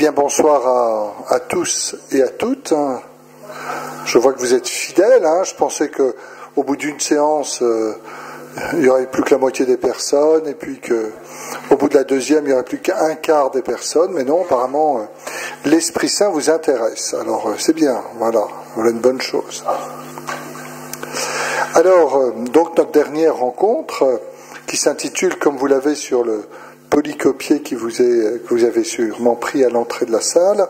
bien, bonsoir à tous et à toutes. Je vois que vous êtes fidèles. Je pensais qu'au bout d'une séance, il n'y aurait plus que la moitié des personnes, et puis qu'au bout de la deuxième, il n'y aurait plus qu'un quart des personnes. Mais non, apparemment, l'Esprit Saint vous intéresse. Alors, c'est bien, voilà une bonne chose. Alors, donc, notre dernière rencontre, qui s'intitule, comme vous l'avez sur le polycopier que vous avez sûrement pris à l'entrée de la salle,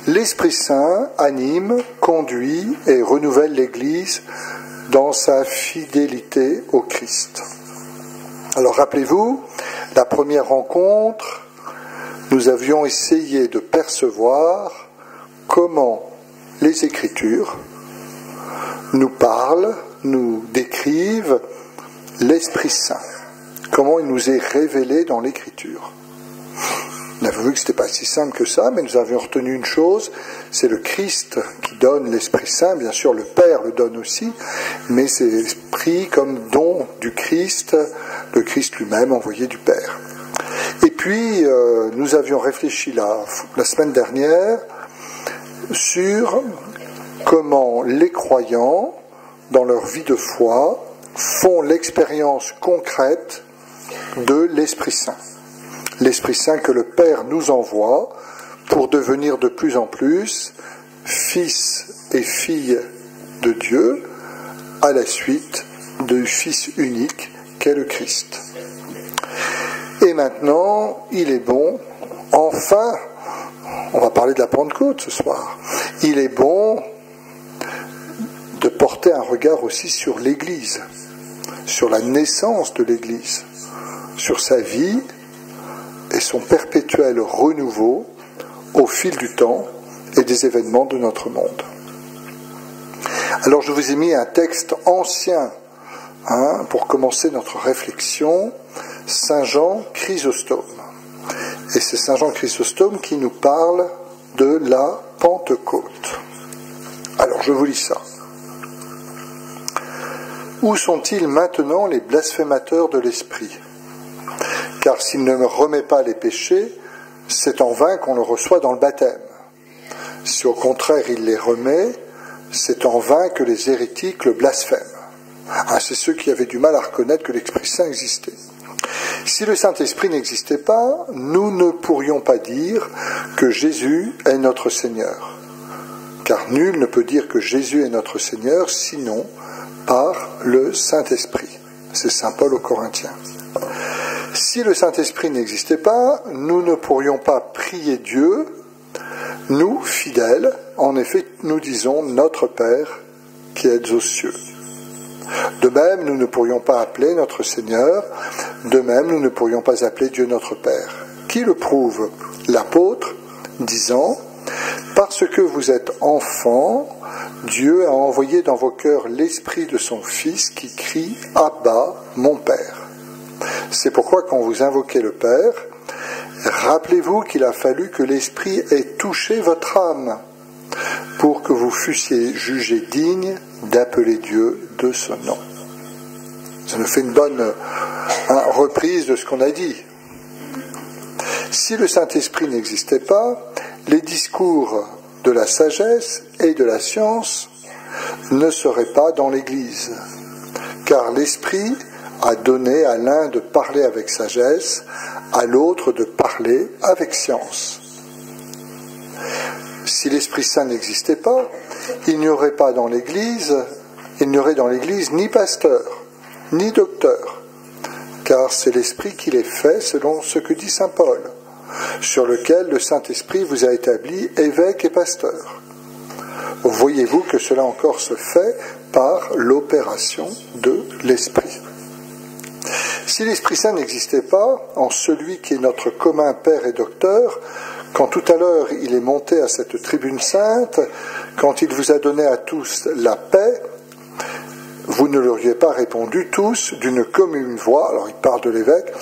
l'Esprit Saint anime, conduit et renouvelle l'Église dans sa fidélité au Christ. Alors rappelez-vous, la première rencontre, nous avions essayé de percevoir comment les Écritures nous parlent, nous décrivent l'Esprit Saint. Comment il nous est révélé dans l'Écriture. Nous avons vu que ce n'était pas si simple que ça, mais nous avions retenu une chose, c'est le Christ qui donne l'Esprit Saint, bien sûr le Père le donne aussi, mais c'est l'Esprit comme don du Christ, le Christ lui-même envoyé du Père. Et puis, nous avions réfléchi la semaine dernière sur comment les croyants, dans leur vie de foi, font l'expérience concrète de l'Esprit Saint. L'Esprit Saint que le Père nous envoie pour devenir de plus en plus fils et filles de Dieu à la suite du Fils unique qu'est le Christ. Et maintenant, il est bon, enfin, on va parler de la Pentecôte ce soir, il est bon de porter un regard aussi sur l'Église, sur la naissance de l'Église, sur sa vie et son perpétuel renouveau au fil du temps et des événements de notre monde. Alors je vous ai mis un texte ancien pour commencer notre réflexion, Saint Jean Chrysostome. Et c'est Saint Jean Chrysostome qui nous parle de la Pentecôte. Alors je vous lis ça. Où sont-ils maintenant les blasphémateurs de l'esprit ? Car s'il ne me remet pas les péchés, c'est en vain qu'on le reçoit dans le baptême. Si au contraire il les remet, c'est en vain que les hérétiques le blasphèment. C'est ceux qui avaient du mal à reconnaître que l'Esprit Saint existait. Si le Saint-Esprit n'existait pas, nous ne pourrions pas dire que Jésus est notre Seigneur. Car nul ne peut dire que Jésus est notre Seigneur sinon par le Saint-Esprit. C'est Saint Paul aux Corinthiens. Si le Saint-Esprit n'existait pas, nous ne pourrions pas prier Dieu, nous, fidèles. En effet, nous disons « Notre Père qui êtes aux cieux ». De même, nous ne pourrions pas appeler notre Seigneur, de même, nous ne pourrions pas appeler Dieu notre Père. Qui le prouve ? L'apôtre, disant « Parce que vous êtes enfants, Dieu a envoyé dans vos cœurs l'Esprit de son Fils qui crie « Abba, mon Père ». C'est pourquoi quand vous invoquez le Père, rappelez-vous qu'il a fallu que l'Esprit ait touché votre âme pour que vous fussiez jugés dignes d'appeler Dieu de ce nom. Ça nous fait une bonne reprise de ce qu'on a dit. Si le Saint-Esprit n'existait pas, les discours de la sagesse et de la science ne seraient pas dans l'Église, car l'Esprit a donné à l'un de parler avec sagesse, à l'autre de parler avec science. Si l'Esprit Saint n'existait pas, il n'y aurait dans l'Église ni pasteur, ni docteur, car c'est l'Esprit qui les fait selon ce que dit Saint Paul, sur lequel le Saint-Esprit vous a établi évêque et pasteur. Voyez-vous que cela encore se fait par l'opération de l'Esprit. Si l'Esprit Saint n'existait pas, en celui qui est notre commun Père et Docteur, quand tout à l'heure il est monté à cette tribune sainte, quand il vous a donné à tous la paix, vous ne l'auriez pas répondu tous d'une commune voix, alors il parle de l'évêque,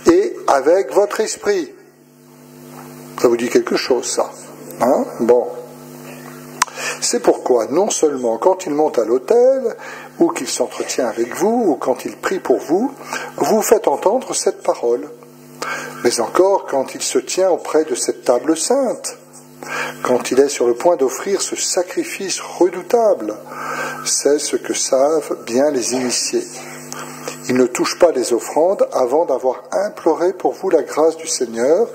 et avec votre esprit. Ça vous dit quelque chose, ça ? Bon. C'est pourquoi, non seulement quand il monte à l'autel, ou qu'il s'entretient avec vous, ou quand il prie pour vous, vous faites entendre cette parole. mais encore quand il se tient auprès de cette table sainte, quand il est sur le point d'offrir ce sacrifice redoutable. C'est ce que savent bien les initiés. Il ne touche pas les offrandes avant d'avoir imploré pour vous la grâce du Seigneur,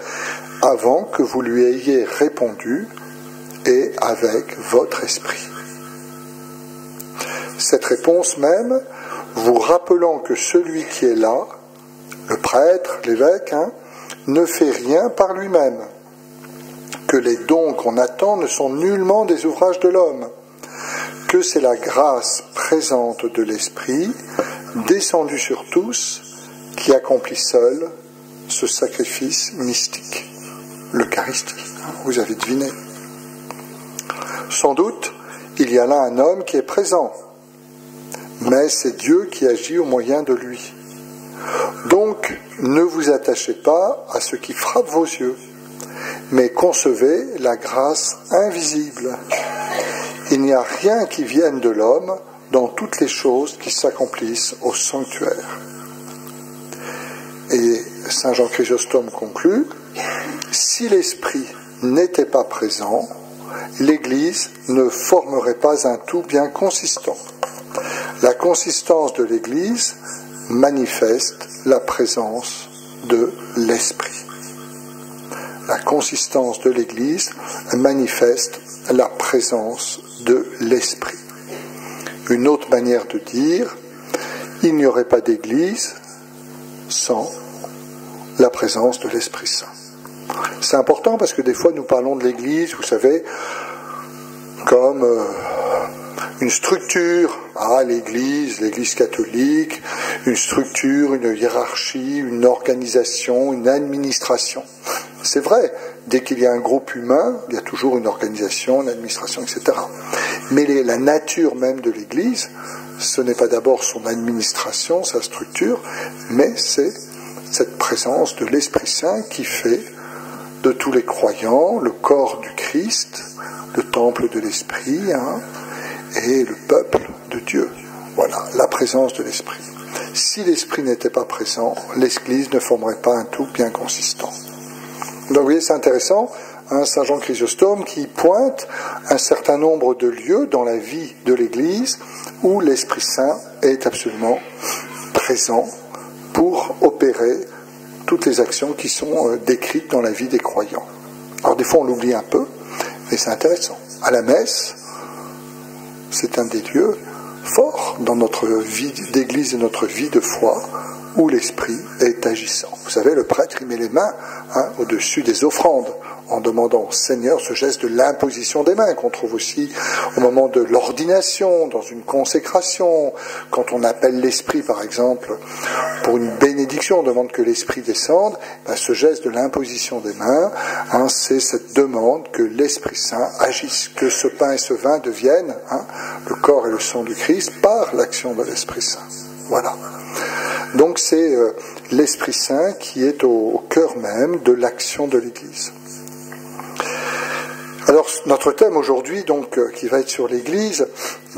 avant que vous lui ayez répondu, et avec votre esprit. Cette réponse même, vous rappelant que celui qui est là, le prêtre, l'évêque, ne fait rien par lui-même, que les dons qu'on attend ne sont nullement des ouvrages de l'homme, que c'est la grâce présente de l'Esprit, descendue sur tous, qui accomplit seul ce sacrifice mystique, l'Eucharistie. Vous avez deviné. Sans doute, il y a là un homme qui est présent, mais c'est Dieu qui agit au moyen de lui. Donc, ne vous attachez pas à ce qui frappe vos yeux, mais concevez la grâce invisible. Il n'y a rien qui vienne de l'homme dans toutes les choses qui s'accomplissent au sanctuaire. Et Saint Jean Chrysostome conclut, si l'Esprit n'était pas présent, l'Église ne formerait pas un tout bien consistant. La consistance de l'Église manifeste la présence de l'Esprit. La consistance de l'Église manifeste la présence de l'Esprit. Une autre manière de dire, il n'y aurait pas d'Église sans la présence de l'Esprit Saint. C'est important parce que des fois nous parlons de l'Église, vous savez, comme une structure, l'Église catholique, une structure, une hiérarchie, une organisation, une administration. C'est vrai, dès qu'il y a un groupe humain, il y a toujours une organisation, une administration, etc. Mais la nature même de l'Église, ce n'est pas d'abord son administration, sa structure, mais c'est cette présence de l'Esprit Saint qui fait de tous les croyants le corps du Christ, le temple de l'Esprit, et le peuple de Dieu. Voilà, la présence de l'Esprit. Si l'Esprit n'était pas présent, l'Église ne formerait pas un tout bien consistant. Donc vous voyez, c'est intéressant, Saint Jean Chrysostome qui pointe un certain nombre de lieux dans la vie de l'Église où l'Esprit Saint est absolument présent pour opérer toutes les actions qui sont décrites dans la vie des croyants. Alors des fois on l'oublie un peu, mais c'est intéressant. À la messe, c'est un des lieux forts dans notre vie d'Église et notre vie de foi où l'Esprit est agissant. Vous savez, le prêtre, il met les mains au-dessus des offrandes en demandant au Seigneur ce geste de l'imposition des mains qu'on trouve aussi au moment de l'ordination, dans une consécration, quand on appelle l'Esprit par exemple pour une bénédiction, on demande que l'Esprit descende, ce geste de l'imposition des mains, c'est cette demande que l'Esprit Saint agisse, que ce pain et ce vin deviennent le corps et le sang du Christ par l'action de l'Esprit Saint. Voilà. Donc c'est l'Esprit Saint qui est au cœur même de l'action de l'Église. Alors notre thème aujourd'hui, donc, qui va être sur l'Église,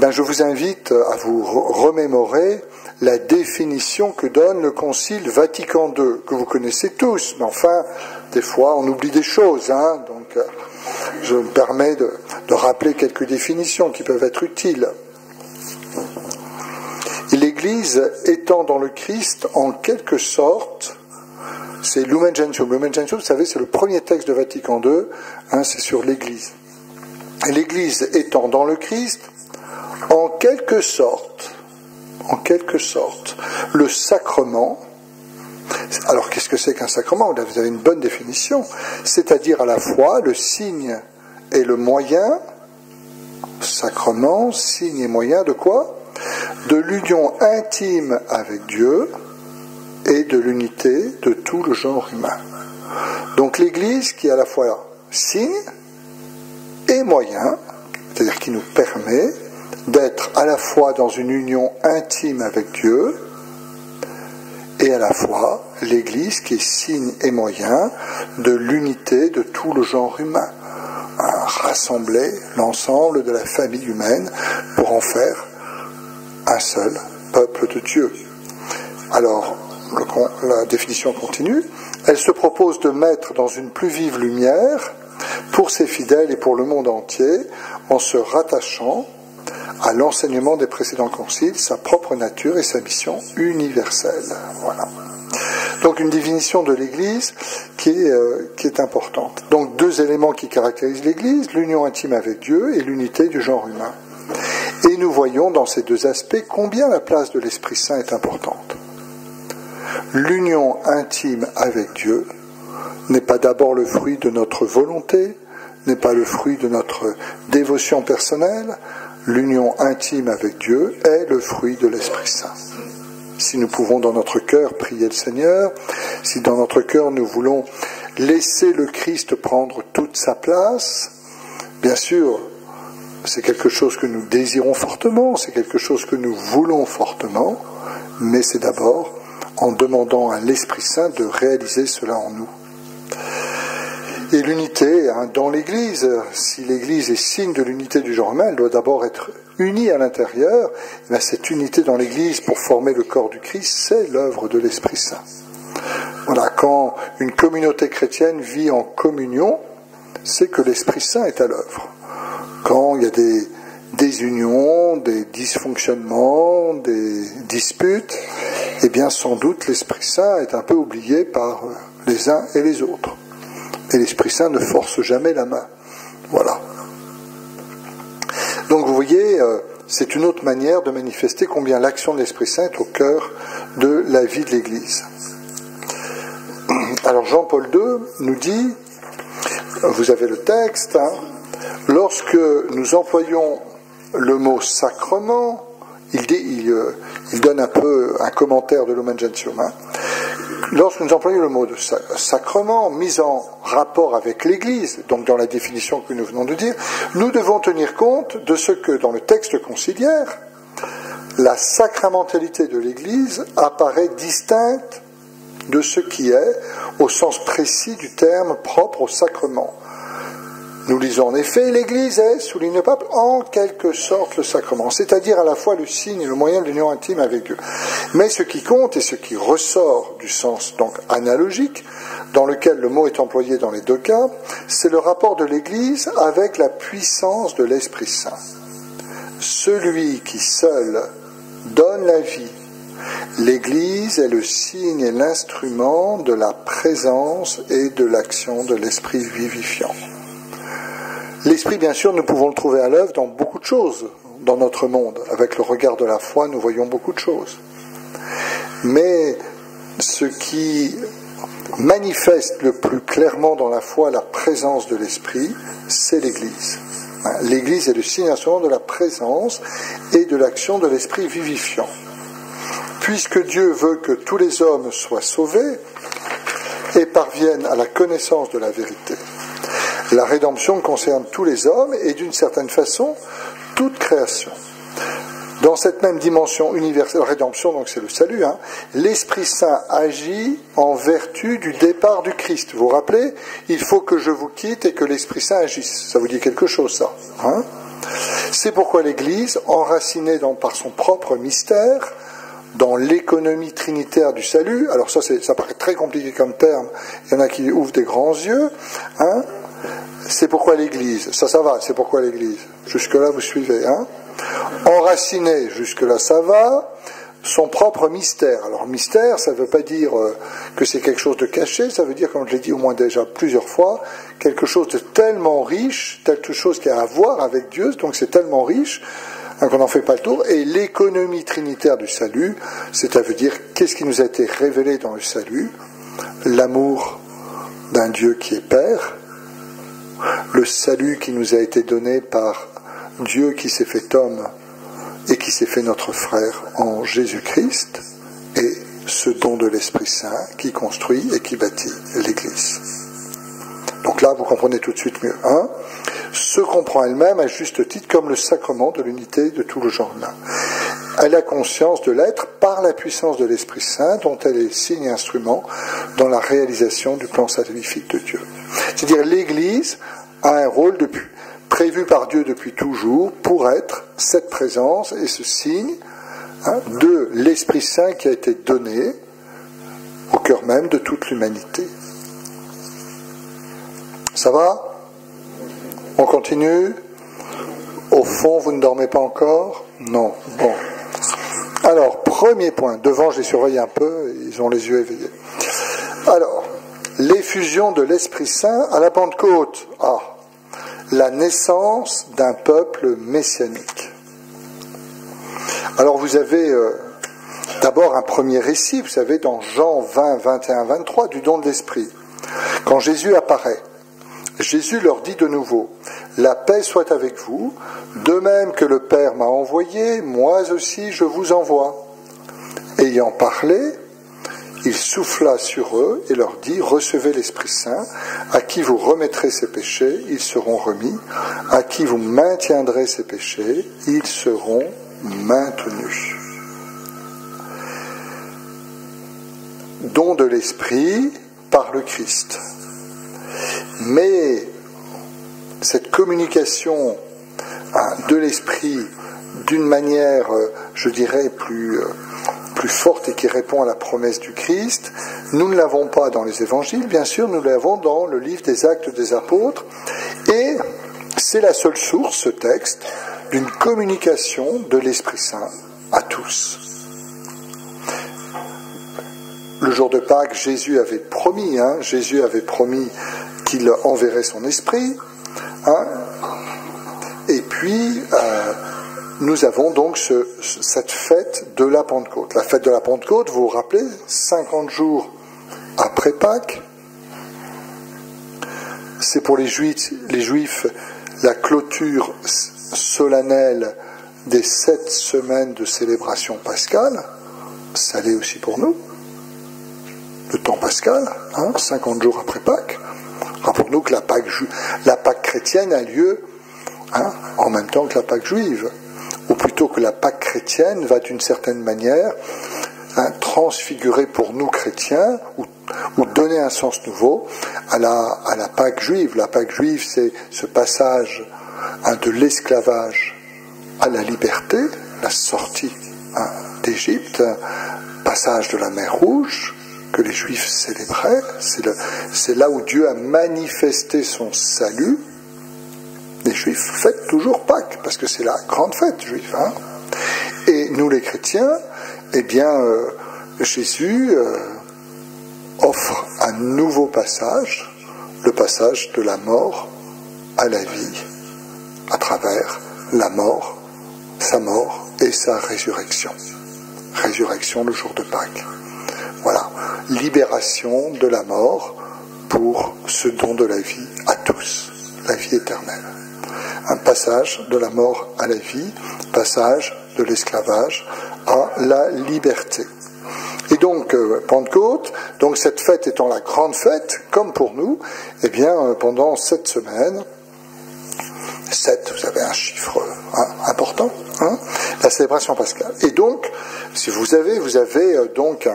je vous invite à vous remémorer la définition que donne le Concile Vatican II, que vous connaissez tous, mais enfin, des fois on oublie des choses, donc je me permets de rappeler quelques définitions qui peuvent être utiles. L'Église étant dans le Christ, en quelque sorte, c'est Lumen Gentium. Lumen Gentium, vous savez, c'est le premier texte de Vatican II, c'est sur l'Église. Et l'Église étant dans le Christ, en quelque sorte, le sacrement. Alors, qu'est-ce que c'est qu'un sacrement? Là, vous avez une bonne définition. C'est-à-dire à la fois le signe et le moyen, sacrement, signe et moyen de quoi? De l'union intime avec Dieu et de l'unité de tout le genre humain. Donc l'Église qui est à la fois signe et moyen, c'est-à-dire qui nous permet d'être à la fois dans une union intime avec Dieu et à la fois l'Église qui est signe et moyen de l'unité de tout le genre humain. Rassembler l'ensemble de la famille humaine pour en faire un seul peuple de Dieu. Alors, la définition continue, elle se propose de mettre dans une plus vive lumière, pour ses fidèles et pour le monde entier, en se rattachant à l'enseignement des précédents conciles, sa propre nature et sa mission universelle. Voilà. Donc une définition de l'Église qui est importante. Donc 2 éléments qui caractérisent l'Église, l'union intime avec Dieu et l'unité du genre humain. Et nous voyons dans ces 2 aspects combien la place de l'Esprit Saint est importante. L'union intime avec Dieu n'est pas d'abord le fruit de notre volonté, n'est pas le fruit de notre dévotion personnelle. L'union intime avec Dieu est le fruit de l'Esprit Saint. Si nous pouvons dans notre cœur prier le Seigneur, si dans notre cœur nous voulons laisser le Christ prendre toute sa place, bien sûr, c'est quelque chose que nous désirons fortement, c'est quelque chose que nous voulons fortement, mais c'est d'abord en demandant à l'Esprit Saint de réaliser cela en nous. Et l'unité dans l'Église, si l'Église est signe de l'unité du genre humain, elle doit d'abord être unie à l'intérieur. Et cette unité dans l'Église pour former le corps du Christ, c'est l'œuvre de l'Esprit Saint. Voilà, quand une communauté chrétienne vit en communion, c'est que l'Esprit Saint est à l'œuvre. Quand il y a des désunions, des dysfonctionnements, des disputes, eh bien sans doute l'Esprit Saint est un peu oublié par les uns et les autres. Et l'Esprit Saint ne force jamais la main. Voilà. Donc vous voyez, c'est une autre manière de manifester combien l'action de l'Esprit Saint est au cœur de la vie de l'Église. Alors Jean-Paul II nous dit, vous avez le texte, lorsque nous employons le mot sacrement, il donne un peu un commentaire de Lumen Gentium. Lorsque nous employons le mot de sacrement, mis en rapport avec l'Église, donc dans la définition que nous venons de dire, nous devons tenir compte de ce que, dans le texte conciliaire, la sacramentalité de l'Église apparaît distincte de ce qui est, au sens précis du terme propre au sacrement. Nous lisons en effet, l'Église est, souligne le pape, en quelque sorte le sacrement, c'est-à-dire à la fois le signe et le moyen de l'union intime avec Dieu. Mais ce qui compte et ce qui ressort du sens donc analogique, dans lequel le mot est employé dans les 2 cas, c'est le rapport de l'Église avec la puissance de l'Esprit Saint. Celui qui seul donne la vie, l'Église est le signe et l'instrument de la présence et de l'action de l'Esprit vivifiant. L'Esprit, bien sûr, nous pouvons le trouver à l'œuvre dans beaucoup de choses dans notre monde. Avec le regard de la foi, nous voyons beaucoup de choses. Mais ce qui manifeste le plus clairement dans la foi la présence de l'Esprit, c'est l'Église. L'Église est le signe instrument de la présence et de l'action de l'Esprit vivifiant. Puisque Dieu veut que tous les hommes soient sauvés et parviennent à la connaissance de la vérité. La rédemption concerne tous les hommes et d'une certaine façon, toute création. Dans cette même dimension universelle, rédemption, donc c'est le salut, l'Esprit Saint agit en vertu du départ du Christ. Vous vous rappelez, il faut que je vous quitte et que l'Esprit Saint agisse. Ça vous dit quelque chose, ça C'est pourquoi l'Église, enracinée par son propre mystère, dans l'économie trinitaire du salut, alors ça paraît très compliqué comme terme, il y en a qui ouvrent des grands yeux, c'est pourquoi l'Église, ça va, c'est pourquoi l'Église, jusque-là vous suivez, enraciné, jusque-là ça va, son propre mystère. Alors mystère, ça ne veut pas dire que c'est quelque chose de caché, ça veut dire, comme je l'ai dit au moins déjà plusieurs fois, quelque chose de tellement riche, quelque chose qui a à voir avec Dieu, donc c'est tellement riche, qu'on n'en fait pas le tour, et l'économie trinitaire du salut, c'est-à-dire qu'est-ce qui nous a été révélé dans le salut, l'amour d'un Dieu qui est Père, le salut qui nous a été donné par Dieu qui s'est fait homme et qui s'est fait notre frère en Jésus-Christ, et ce don de l'Esprit Saint qui construit et qui bâtit l'Église. Donc là, vous comprenez tout de suite mieux. Se comprend elle-même à juste titre comme le sacrement de l'unité de tout le genre humain. Elle a conscience de l'être par la puissance de l'Esprit Saint dont elle est signe et instrument dans la réalisation du plan salvifique de Dieu. C'est-à-dire l'Église a un rôle prévu par Dieu depuis toujours pour être cette présence et ce signe de l'Esprit Saint qui a été donné au cœur même de toute l'humanité. Ça va? On continue? Au fond, vous ne dormez pas encore? Non. Bon. Alors, premier point. Devant, je les surveille un peu, ils ont les yeux éveillés. Alors, l'effusion de l'Esprit Saint à la Pentecôte. Ah, la naissance d'un peuple messianique. Alors, vous avez d'abord un premier récit, vous savez, dans Jean 20, 21, 23, du don de l'Esprit. Quand Jésus apparaît, Jésus leur dit de nouveau, « La paix soit avec vous, de même que le Père m'a envoyé, moi aussi je vous envoie. » Ayant parlé, il souffla sur eux et leur dit, « Recevez l'Esprit Saint, à qui vous remettrez ses péchés, ils seront remis, à qui vous maintiendrez ses péchés, ils seront maintenus. » Don de l'Esprit par le Christ. Mais cette communication de l'Esprit d'une manière, je dirais, plus forte et qui répond à la promesse du Christ, nous ne l'avons pas dans les évangiles, bien sûr, nous l'avons dans le livre des Actes des Apôtres, et c'est la seule source, ce texte, d'une communication de l'Esprit Saint à tous. Le jour de Pâques, Jésus avait promis qu'il enverrait son esprit. Et puis, nous avons donc cette fête de la Pentecôte. La fête de la Pentecôte, vous vous rappelez, 50 jours après Pâques, c'est pour les Juifs la clôture solennelle des 7 semaines de célébration pascale. Ça l'est aussi pour nous. Le temps pascal, 50 jours après Pâques. Rappelons-nous que la Pâque chrétienne a lieu en même temps que la Pâque juive. Ou plutôt que la Pâque chrétienne va d'une certaine manière transfigurer pour nous chrétiens, ou donner un sens nouveau à la Pâque juive. La Pâque juive, c'est ce passage de l'esclavage à la liberté, la sortie d'Égypte, passage de la mer Rouge, que les Juifs célébraient. C'est là où Dieu a manifesté son salut. Les Juifs fêtent toujours Pâques, parce que c'est la grande fête juive. Et nous les chrétiens, eh bien, Jésus offre un nouveau passage, le passage de la mort à la vie, à travers la mort, sa mort et sa résurrection. Résurrection le jour de Pâques. Voilà, libération de la mort pour ce don de la vie à tous, la vie éternelle. Un passage de la mort à la vie, passage de l'esclavage à la liberté. Et donc, Pentecôte, donc cette fête étant la grande fête, comme pour nous, eh bien, pendant 7 semaines, 7, vous avez un chiffre important, la célébration pascale. Et donc, si vous avez donc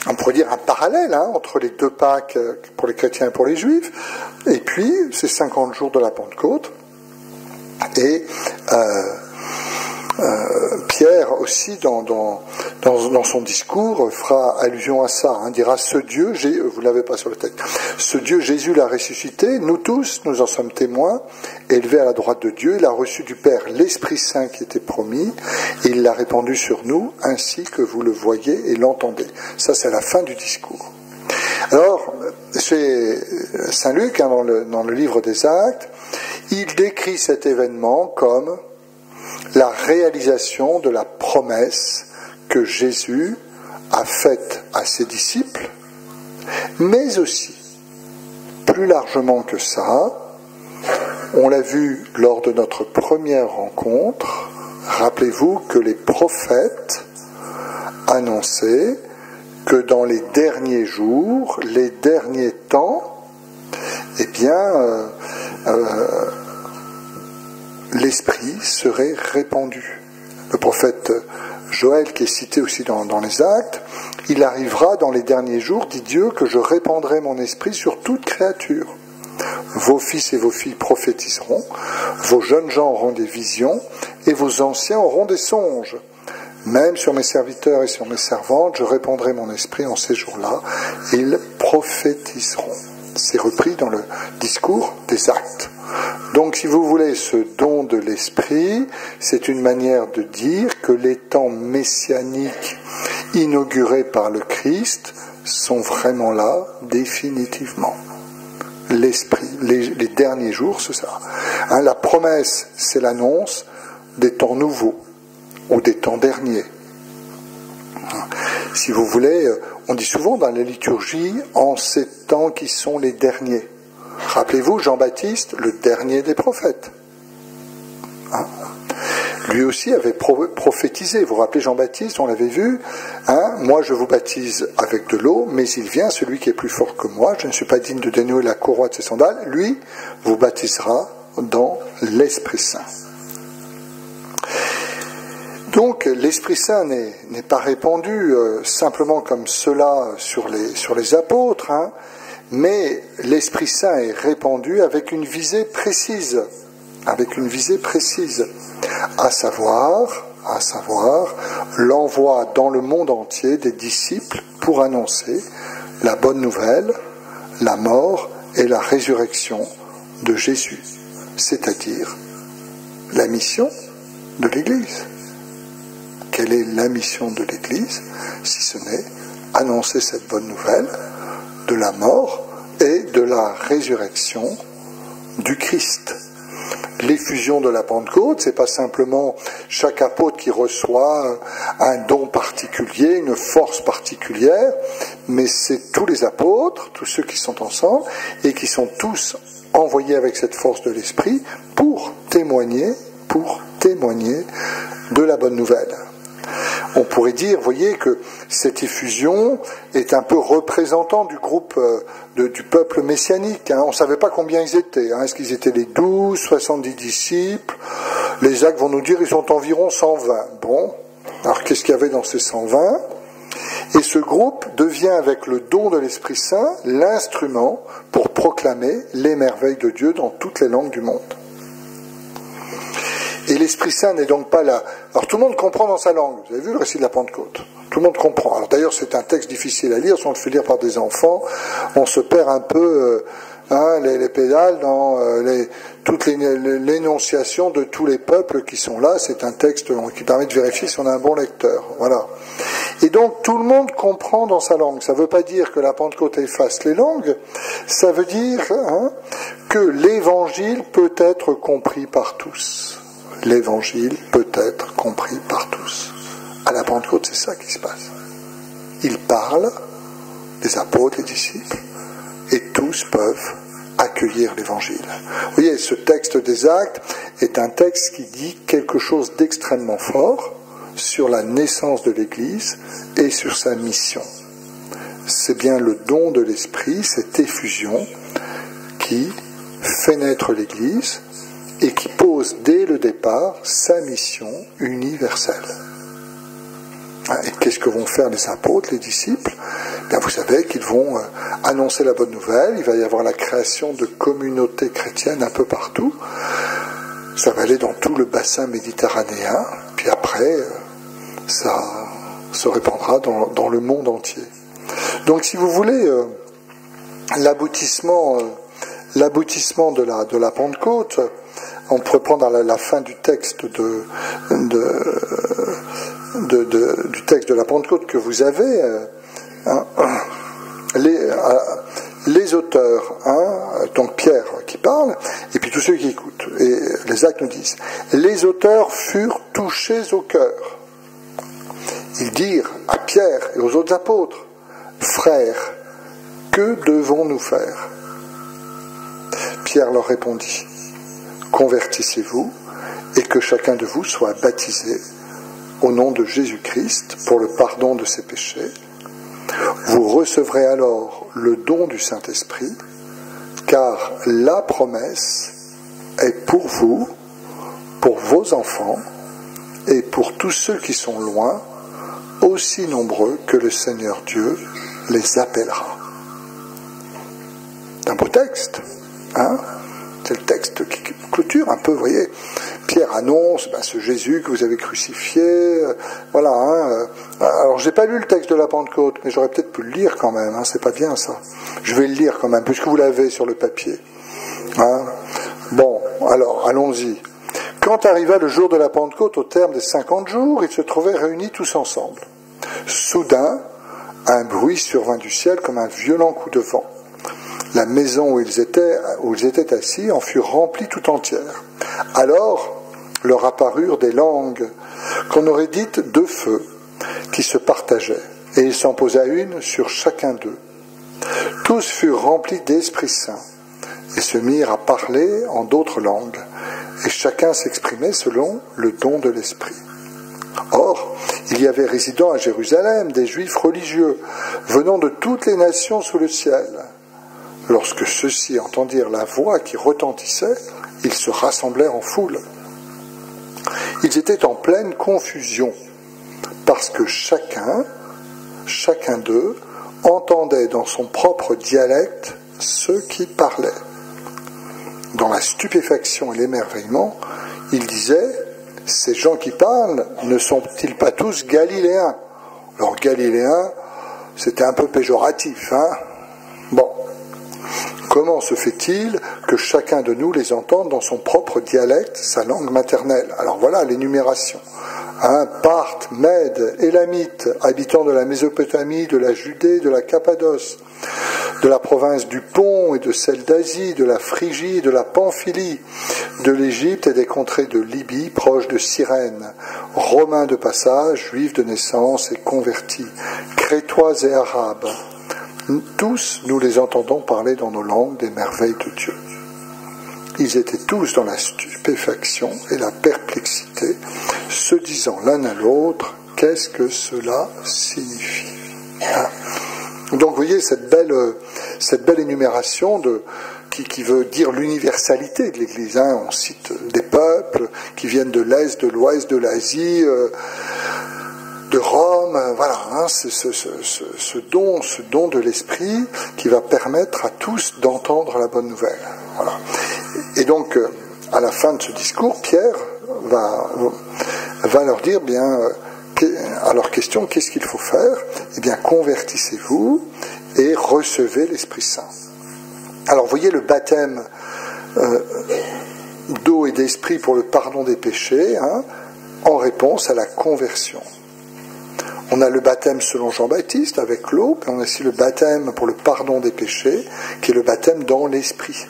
on pourrait dire un parallèle entre les deux Pâques pour les chrétiens et pour les juifs, et puis ces 50 jours de la Pentecôte. Et Pierre aussi dans son discours fera allusion à ça, dira ce Dieu, vous l'avez pas sur le texte, ce Dieu Jésus l'a ressuscité, nous tous nous en sommes témoins, élevé à la droite de Dieu, il a reçu du Père l'Esprit Saint qui était promis, et il l'a répandu sur nous, ainsi que vous le voyez et l'entendez. Ça c'est la fin du discours. Alors, chez Saint Luc, dans le livre des Actes, il décrit cet événement comme la réalisation de la promesse que Jésus a faite à ses disciples, mais aussi, plus largement que ça, on l'a vu lors de notre première rencontre, rappelez-vous que les prophètes annonçaient que dans les derniers jours, les derniers temps, eh bien, l'Esprit serait répandu. Le prophète Joël, qui est cité aussi dans les Actes, il arrivera dans les derniers jours, dit Dieu, que je répandrai mon esprit sur toute créature. Vos fils et vos filles prophétiseront, vos jeunes gens auront des visions, et vos anciens auront des songes. Même sur mes serviteurs et sur mes servantes, je répandrai mon esprit en ces jours-là, et ils prophétiseront. C'est repris dans le discours des Actes. Donc, si vous voulez, ce don de l'esprit, c'est une manière de dire que les temps messianiques inaugurés par le Christ sont vraiment là, définitivement. L'esprit, les derniers jours, c'est ça. Hein, la promesse, c'est l'annonce des temps nouveaux ou des temps derniers. Si vous voulez, on dit souvent dans la liturgie, en ces temps qui sont les derniers. Rappelez-vous, Jean-Baptiste, le dernier des prophètes. Hein? Lui aussi avait prophétisé. Vous vous rappelez Jean-Baptiste, on l'avait vu. Hein? Moi, je vous baptise avec de l'eau, mais il vient, celui qui est plus fort que moi. Je ne suis pas digne de dénouer la courroie de ses sandales. Lui vous baptisera dans l'Esprit Saint. Donc, l'Esprit Saint n'est pas répandu simplement comme cela sur les apôtres, hein, mais l'Esprit Saint est répandu avec une visée précise, à savoir l'envoi dans le monde entier des disciples pour annoncer la bonne nouvelle, la mort et la résurrection de Jésus, c'est-à-dire la mission de l'Église. Quelle est la mission de l'Église, si ce n'est annoncer cette bonne nouvelle de la mort et de la résurrection du Christ. L'effusion de la Pentecôte, c'est pas simplement chaque apôtre qui reçoit un don particulier, une force particulière, mais c'est tous les apôtres, tous ceux qui sont ensemble, et qui sont tous envoyés avec cette force de l'Esprit pour témoigner de la bonne nouvelle. On pourrait dire, voyez, que cette effusion est un peu représentant du groupe du peuple messianique. Hein. On ne savait pas combien ils étaient. Hein. Est-ce qu'ils étaient les 12, 70 disciples? Les Actes vont nous dire qu'ils sont environ 120. Bon, alors qu'est-ce qu'il y avait dans ces 120? Et ce groupe devient, avec le don de l'Esprit Saint, l'instrument pour proclamer les merveilles de Dieu dans toutes les langues du monde. Et l'Esprit Saint n'est donc pas là. Alors tout le monde comprend dans sa langue. Vous avez vu le récit de la Pentecôte? Tout le monde comprend. Alors d'ailleurs c'est un texte difficile à lire. Si on le fait lire par des enfants, on se perd un peu les pédales dans toute l'énonciation de tous les peuples qui sont là. C'est un texte qui permet de vérifier si on a un bon lecteur. Voilà. Et donc tout le monde comprend dans sa langue. Ça ne veut pas dire que la Pentecôte efface les langues. Ça veut dire que l'Évangile peut être compris par tous. L'Évangile peut être compris par tous. À la Pentecôte, c'est ça qui se passe. Il parle, les apôtres, les disciples, et tous peuvent accueillir l'Évangile. Vous voyez, ce texte des Actes est un texte qui dit quelque chose d'extrêmement fort sur la naissance de l'Église et sur sa mission. C'est bien le don de l'Esprit, cette effusion, qui fait naître l'Église et qui pose dès le départ sa mission universelle. Et qu'est-ce que vont faire les apôtres, les disciples? Bien, vous savez qu'ils vont annoncer la bonne nouvelle, il va y avoir la création de communautés chrétiennes un peu partout, ça va aller dans tout le bassin méditerranéen, puis après, ça se répandra dans le monde entier. Donc, si vous voulez, l'aboutissement de la Pentecôte, on pourrait prendre la fin du texte du texte de la Pentecôte que vous avez, les auteurs, donc Pierre qui parle, et puis tous ceux qui écoutent. Et les Actes nous disent, les auteurs furent touchés au cœur. Ils dirent à Pierre et aux autres apôtres, frères, que devons-nous faire? Pierre leur répondit, convertissez-vous et que chacun de vous soit baptisé au nom de Jésus-Christ pour le pardon de ses péchés. Vous recevrez alors le don du Saint-Esprit, car la promesse est pour vous, pour vos enfants et pour tous ceux qui sont loin, aussi nombreux que le Seigneur Dieu les appellera. C'est un beau texte, hein? C'est le texte qui clôture un peu, vous voyez. Pierre annonce ce Jésus que vous avez crucifié, voilà. Alors j'ai pas lu le texte de la Pentecôte, mais j'aurais peut-être pu le lire quand même. C'est pas bien ça. Je vais le lire quand même, puisque vous l'avez sur le papier. Bon, alors allons-y. Quand arriva le jour de la Pentecôte, au terme des 50 jours, ils se trouvaient réunis tous ensemble. Soudain, un bruit survint du ciel comme un violent coup de vent. La maison où ils étaient assis en fut remplie tout entière. Alors leur apparurent des langues qu'on aurait dites de feu, qui se partageaient, et il s'en posa une sur chacun d'eux. Tous furent remplis d'Esprit Saint, et se mirent à parler en d'autres langues, et chacun s'exprimait selon le don de l'Esprit. Or, il y avait résidant à Jérusalem des Juifs religieux, venant de toutes les nations sous le ciel. Lorsque ceux-ci entendirent la voix qui retentissait, ils se rassemblèrent en foule. Ils étaient en pleine confusion, parce que chacun d'eux, entendait dans son propre dialecte ceux qui parlaient. Dans la stupéfaction et l'émerveillement, ils disaient « Ces gens qui parlent ne sont-ils pas tous Galiléens ?» Alors Galiléens, c'était un peu péjoratif, Bon. Comment se fait-il que chacun de nous les entende dans son propre dialecte, sa langue maternelle? Alors voilà l'énumération. Parthes, Mèdes, Élamites, habitants de la Mésopotamie, de la Judée, de la Cappadoce, de la province du Pont et de celle d'Asie, de la Phrygie, de la Pamphylie, de l'Égypte et des contrées de Libye, proches de Cyrène, Romains de passage, Juifs de naissance et convertis, Crétois et Arabes. Tous, nous les entendons parler dans nos langues des merveilles de Dieu. Ils étaient tous dans la stupéfaction et la perplexité, se disant l'un à l'autre, qu'est-ce que cela signifie? Donc vous voyez cette belle énumération qui veut dire l'universalité de l'Église. On cite des peuples qui viennent de l'Est, de l'Ouest, de l'Asie, de Rome, voilà, c'est ce don de l'Esprit qui va permettre à tous d'entendre la bonne nouvelle. Voilà. Et donc, à la fin de ce discours, Pierre va leur dire, à leur question, qu'est-ce qu'il faut faire? Convertissez-vous et recevez l'Esprit Saint. Alors, vous voyez le baptême d'eau et d'esprit pour le pardon des péchés, en réponse à la conversion. On a le baptême selon Jean-Baptiste avec l'eau, puis on a aussi le baptême pour le pardon des péchés, qui est le baptême dans l'esprit.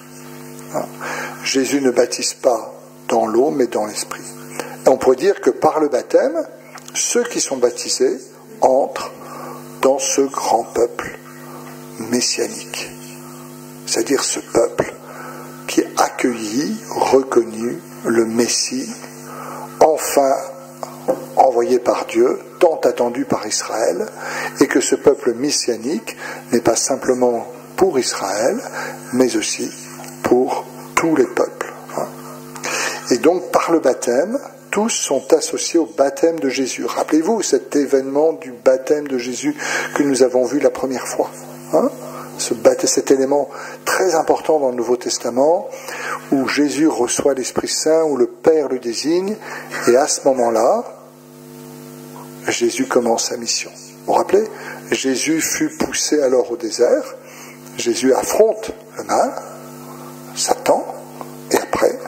Jésus ne baptise pas dans l'eau, mais dans l'esprit. Et on pourrait dire que par le baptême, ceux qui sont baptisés entrent dans ce grand peuple messianique. C'est-à-dire ce peuple qui a accueilli, reconnu le Messie, enfin envoyé par Dieu, tant attendu par Israël, et que ce peuple messianique n'est pas simplement pour Israël, mais aussi pour tous les peuples. Et donc, par le baptême, tous sont associés au baptême de Jésus. Rappelez-vous cet événement du baptême de Jésus que nous avons vu la première fois. Cet élément très important dans le Nouveau Testament, où Jésus reçoit l'Esprit Saint, où le Père le désigne, et à ce moment-là, Jésus commence sa mission. Vous vous rappelez? Jésus fut poussé alors au désert, Jésus affronte le mal, Satan, et après,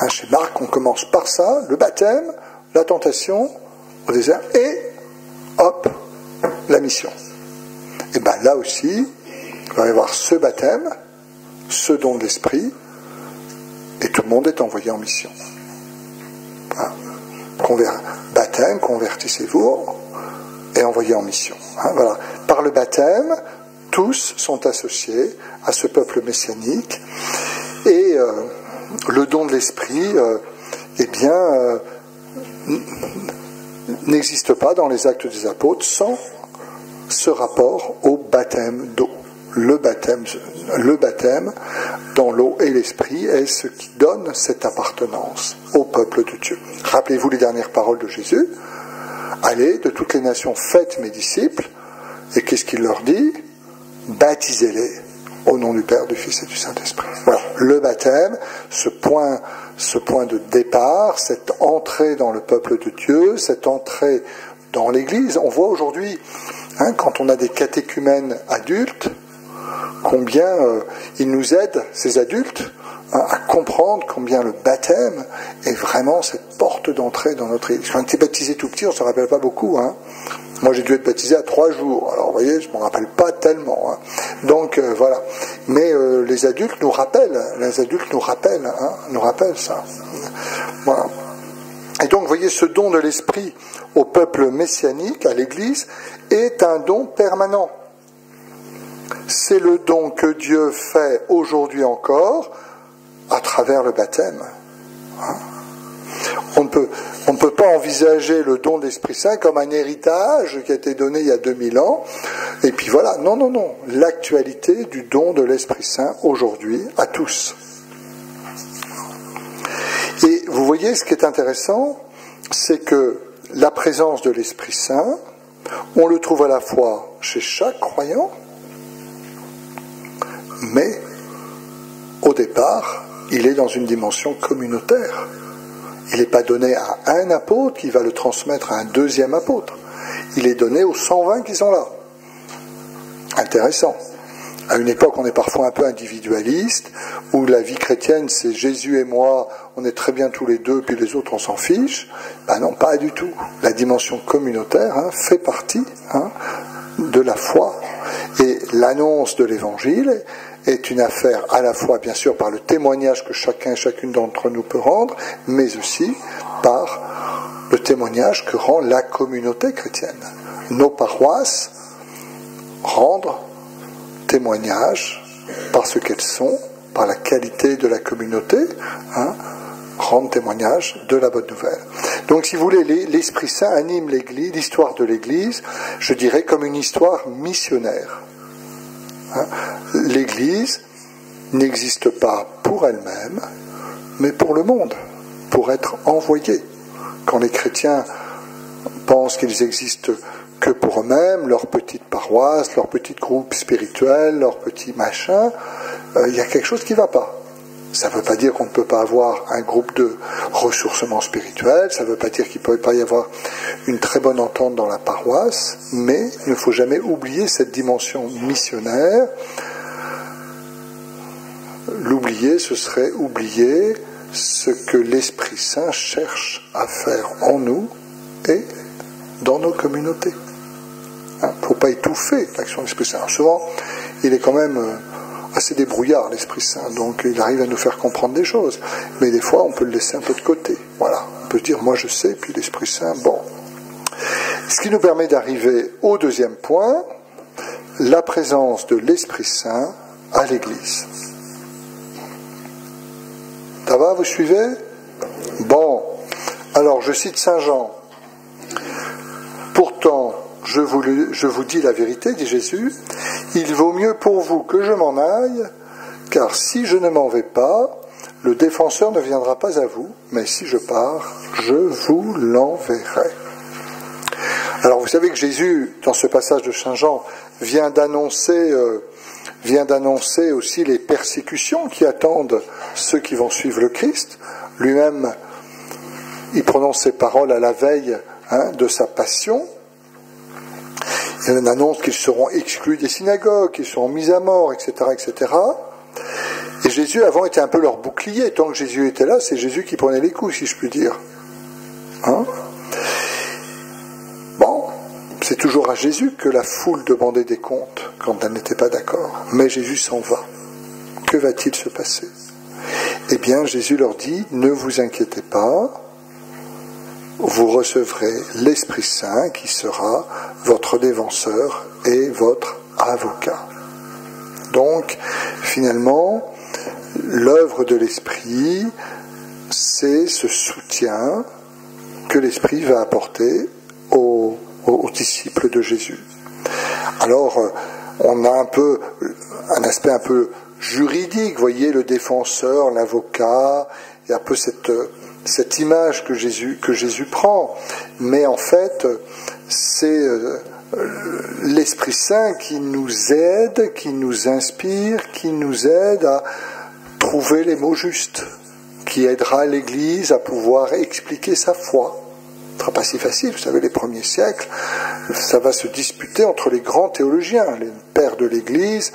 chez Marc, on commence par ça, le baptême, la tentation au désert, et hop, la mission. Et là aussi, il va y avoir ce baptême, ce don de l'esprit, et tout le monde est envoyé en mission. Baptême, convertissez-vous, et envoyé en mission. Voilà. Par le baptême, tous sont associés à ce peuple messianique, et le don de l'esprit, n'existe pas dans les Actes des Apôtres sans ce rapport au baptême d'eau. Le baptême dans l'eau et l'esprit est ce qui donne cette appartenance au peuple de Dieu. Rappelez-vous les dernières paroles de Jésus. Allez, de toutes les nations, faites mes disciples. Et qu'est-ce qu'il leur dit? Baptisez-les au nom du Père, du Fils et du Saint-Esprit. Voilà, le baptême, ce point ce point de départ, cette entrée dans le peuple de Dieu, cette entrée dans l'Église. On voit aujourd'hui, quand on a des catéchumènes adultes, combien ils nous aident, ces adultes, à comprendre combien le baptême est vraiment cette porte d'entrée dans notre Église. Quand on était baptisé tout petit, on ne se rappelle pas beaucoup. Moi, j'ai dû être baptisé à 3 jours. Alors, vous voyez, je ne m'en rappelle pas tellement. Donc, voilà. Mais les adultes nous rappellent. Les adultes nous rappellent ça. Voilà. Et donc, vous voyez, ce don de l'Esprit au peuple messianique, à l'Église, est un don permanent. C'est le don que Dieu fait aujourd'hui encore à travers le baptême. On ne peut pas envisager le don de l'Esprit Saint comme un héritage qui a été donné il y a 2000 ans. Et puis voilà, non. L'actualité du don de l'Esprit Saint aujourd'hui à tous. Et vous voyez, ce qui est intéressant, c'est que la présence de l'Esprit Saint, on le trouve à la fois chez chaque croyant, mais au départ, il est dans une dimension communautaire. Il n'est pas donné à un apôtre qui va le transmettre à un deuxième apôtre. Il est donné aux 120 qui sont là. Intéressant. À une époque, on est parfois un peu individualiste, où la vie chrétienne, c'est Jésus et moi, on est très bien tous les deux, puis les autres, on s'en fiche. Ben non, pas du tout. La dimension communautaire fait partie de la foi. Et l'annonce de l'Évangile est une affaire à la fois, bien sûr, par le témoignage que chacun et chacune d'entre nous peut rendre, mais aussi par le témoignage que rend la communauté chrétienne. Nos paroisses rendent témoignage par ce qu'elles sont, par la qualité de la communauté, rendent témoignage de la bonne nouvelle. Donc, si vous voulez, l'Esprit Saint anime l'Église, l'histoire de l'Église, je dirais, comme une histoire missionnaire. L'Église n'existe pas pour elle-même, mais pour le monde, pour être envoyée. Quand les chrétiens pensent qu'ils existent que pour eux-mêmes, leur petite paroisse, leur petit groupe spirituel, leur petit machin, il y a quelque chose qui ne va pas. Ça ne veut pas dire qu'on ne peut pas avoir un groupe de ressourcement spirituel, ça ne veut pas dire qu'il ne peut pas y avoir une très bonne entente dans la paroisse, mais il ne faut jamais oublier cette dimension missionnaire. L'oublier, ce serait oublier ce que l'Esprit Saint cherche à faire en nous et dans nos communautés. Il ne faut pas étouffer l'action de l'Esprit Saint. Alors souvent, il est quand même assez débrouillard, l'Esprit Saint, donc il arrive à nous faire comprendre des choses. Mais des fois, on peut le laisser un peu de côté. Voilà, on peut dire, moi je sais, puis l'Esprit Saint, bon. Ce qui nous permet d'arriver au deuxième point, la présence de l'Esprit Saint à l'Église. Ça va, vous suivez? Bon, alors je cite Saint Jean. Pourtant, je vous dis la vérité, dit Jésus, il vaut mieux pour vous que je m'en aille, car si je ne m'en vais pas, le défenseur ne viendra pas à vous, mais si je pars, je vous l'enverrai. Alors vous savez que Jésus, dans ce passage de Saint Jean, vient d'annoncer aussi les persécutions qui attendent ceux qui vont suivre le Christ. Lui-même, il prononce ces paroles à la veille de sa passion. Il annonce qu'ils seront exclus des synagogues, qu'ils seront mis à mort, etc., etc. Et Jésus, avant, était un peu leur bouclier. Tant que Jésus était là, c'est Jésus qui prenait les coups, si je puis dire. Bon, c'est toujours à Jésus que la foule demandait des comptes quand elle n'était pas d'accord. Mais Jésus s'en va. Que va-t-il se passer? Eh bien, Jésus leur dit, ne vous inquiétez pas, vous recevrez l'Esprit Saint qui sera votre défenseur et votre avocat. Donc, finalement, l'œuvre de l'Esprit, c'est ce soutien que l'Esprit va apporter aux disciples de Jésus. Alors, on a un aspect un peu juridique, vous voyez, le défenseur, l'avocat, il y a un peu cette image que Jésus prend, mais en fait, c'est l'Esprit Saint qui nous aide, qui nous inspire, qui nous aide à trouver les mots justes, qui aidera l'Église à pouvoir expliquer sa foi. Ce ne sera pas si facile, vous savez, les premiers siècles, ça va se disputer entre les grands théologiens, les pères de l'Église.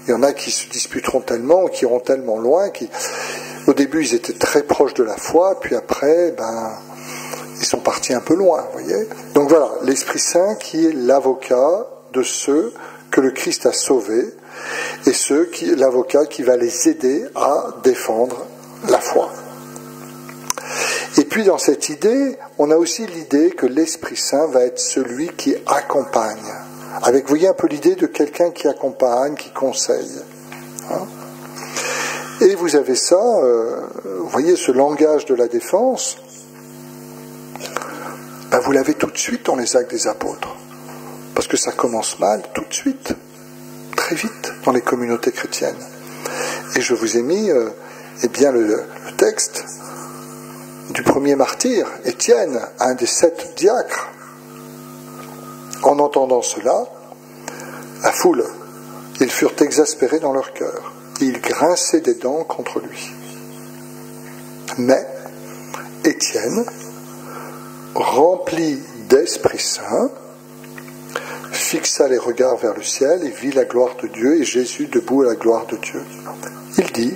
Il y en a qui se disputeront tellement, qui iront tellement loin, au début ils étaient très proches de la foi, puis après, ils sont partis un peu loin, vous voyez. Donc voilà, l'Esprit Saint qui est l'avocat de ceux que le Christ a sauvés, et l'avocat qui va les aider à défendre la foi. Et puis dans cette idée, on a aussi l'idée que l'Esprit Saint va être celui qui accompagne. Avec, vous voyez un peu l'idée de quelqu'un qui accompagne, qui conseille. Hein? Et vous avez ça, vous voyez ce langage de la défense, vous l'avez tout de suite dans les Actes des Apôtres. Parce que ça commence mal tout de suite, très vite, dans les communautés chrétiennes. Et je vous ai mis le texte du premier martyr, Étienne, un des 7 diacres. En entendant cela, la foule, ils furent exaspérés dans leur cœur. Ils grinçaient des dents contre lui. Mais Étienne, rempli d'Esprit Saint, fixa les regards vers le ciel et vit la gloire de Dieu et Jésus debout à la gloire de Dieu. Il dit,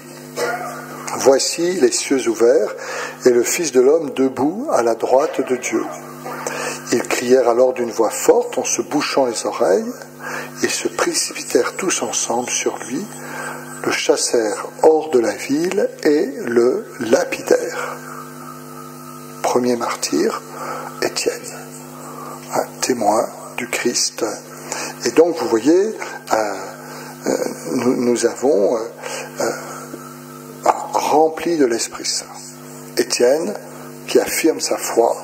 « Voici les cieux ouverts et le Fils de l'homme debout à la droite de Dieu. » Ils crièrent alors d'une voix forte en se bouchant les oreilles et se précipitèrent tous ensemble sur lui, le chassèrent hors de la ville et le lapidèrent. Premier martyr, Étienne, un témoin du Christ. Et donc vous voyez, nous avons rempli de l'Esprit Saint. Étienne qui affirme sa foi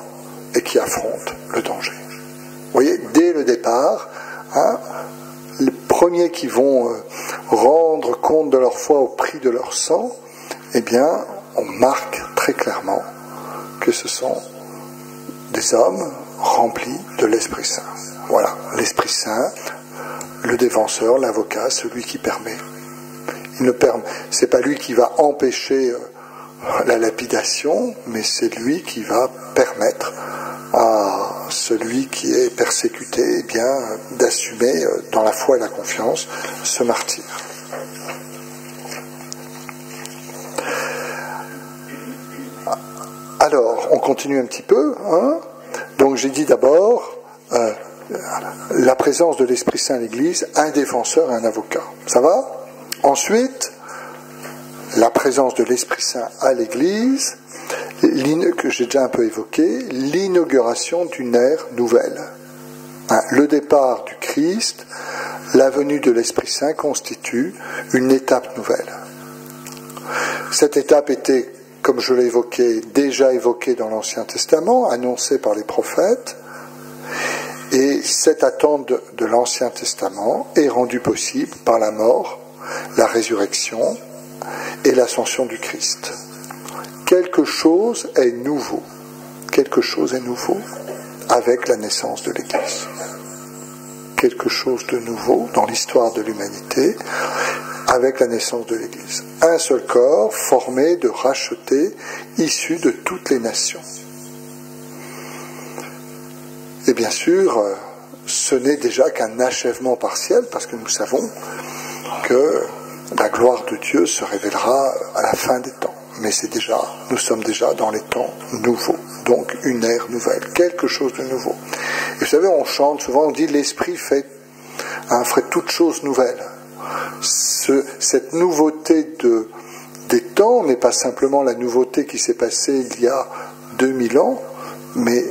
et qui affronte le danger. Vous voyez, dès le départ, les premiers qui vont rendre compte de leur foi au prix de leur sang, on marque très clairement que ce sont des hommes remplis de l'Esprit Saint. Voilà, l'Esprit Saint, le défenseur, l'avocat, celui qui permet. C'est pas lui qui va empêcher la lapidation, mais c'est lui qui va permettre à celui qui est persécuté d'assumer dans la foi et la confiance ce martyre. Alors, on continue un petit peu. Donc j'ai dit d'abord la présence de l'Esprit Saint à l'Église, un défenseur et un avocat. Ça va ? Ensuite, la présence de l'Esprit Saint à l'Église, que j'ai déjà un peu évoqué, l'inauguration d'une ère nouvelle. Le départ du Christ, la venue de l'Esprit Saint constitue une étape nouvelle. Cette étape était, comme je l'ai évoqué, déjà évoquée dans l'Ancien Testament, annoncée par les prophètes, et cette attente de l'Ancien Testament est rendue possible par la mort, la résurrection et l'ascension du Christ. Quelque chose est nouveau. Quelque chose est nouveau avec la naissance de l'Église. Quelque chose de nouveau dans l'histoire de l'humanité avec la naissance de l'Église. Un seul corps formé de rachetés issus de toutes les nations. Et bien sûr, ce n'est déjà qu'un achèvement partiel parce que nous savons que la gloire de Dieu se révélera à la fin des temps. Mais nous sommes déjà dans les temps nouveaux. Donc une ère nouvelle, quelque chose de nouveau. Et vous savez, on chante souvent, on dit l'Esprit ferait toutes choses nouvelles. Cette nouveauté des temps n'est pas simplement la nouveauté qui s'est passée il y a 2000 ans, mais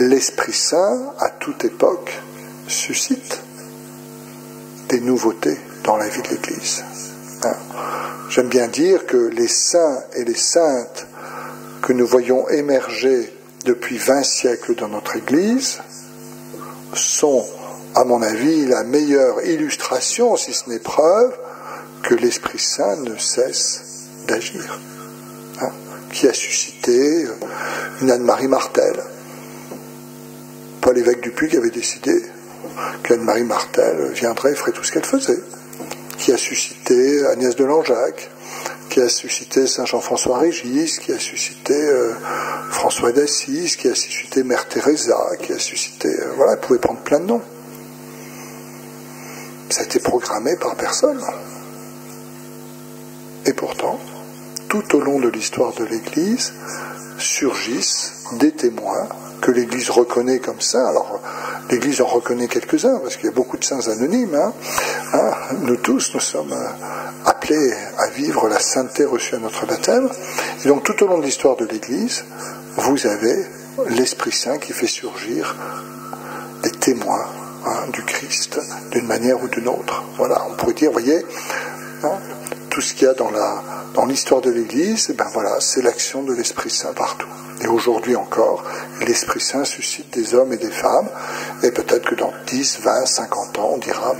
l'Esprit Saint, à toute époque, suscite des nouveautés dans la vie de l'Église. J'aime bien dire que les saints et les saintes que nous voyons émerger depuis 20 siècles dans notre Église sont, à mon avis, la meilleure illustration, si ce n'est preuve, que l'Esprit Saint ne cesse d'agir. Qui a suscité une Anne-Marie Martel. Paul évêque du Puy avait décidé qu'Anne-Marie Martel viendrait et ferait tout ce qu'elle faisait. Qui a suscité Agnès de Langeac, qui a suscité Saint Jean-François Régis, qui a suscité François d'Assise, qui a suscité Mère Teresa, qui a suscité... voilà, elle pouvait prendre plein de noms. Ça a été programmé par personne. Et pourtant, tout au long de l'histoire de l'Église, surgissent des témoins que l'Église reconnaît comme saints. Alors, l'Église en reconnaît quelques-uns, parce qu'il y a beaucoup de saints anonymes. Nous tous, nous sommes appelés à vivre la sainteté reçue à notre baptême. Et donc, tout au long de l'histoire de l'Église, vous avez l'Esprit Saint qui fait surgir des témoins du Christ, d'une manière ou d'une autre. Voilà, on pourrait dire, vous voyez, tout ce qu'il y a dans l'histoire de l'Église, ben voilà, c'est l'action de l'Esprit Saint partout. Et aujourd'hui encore, l'Esprit Saint suscite des hommes et des femmes, et peut-être que dans 10, 20, 50 ans, on dira,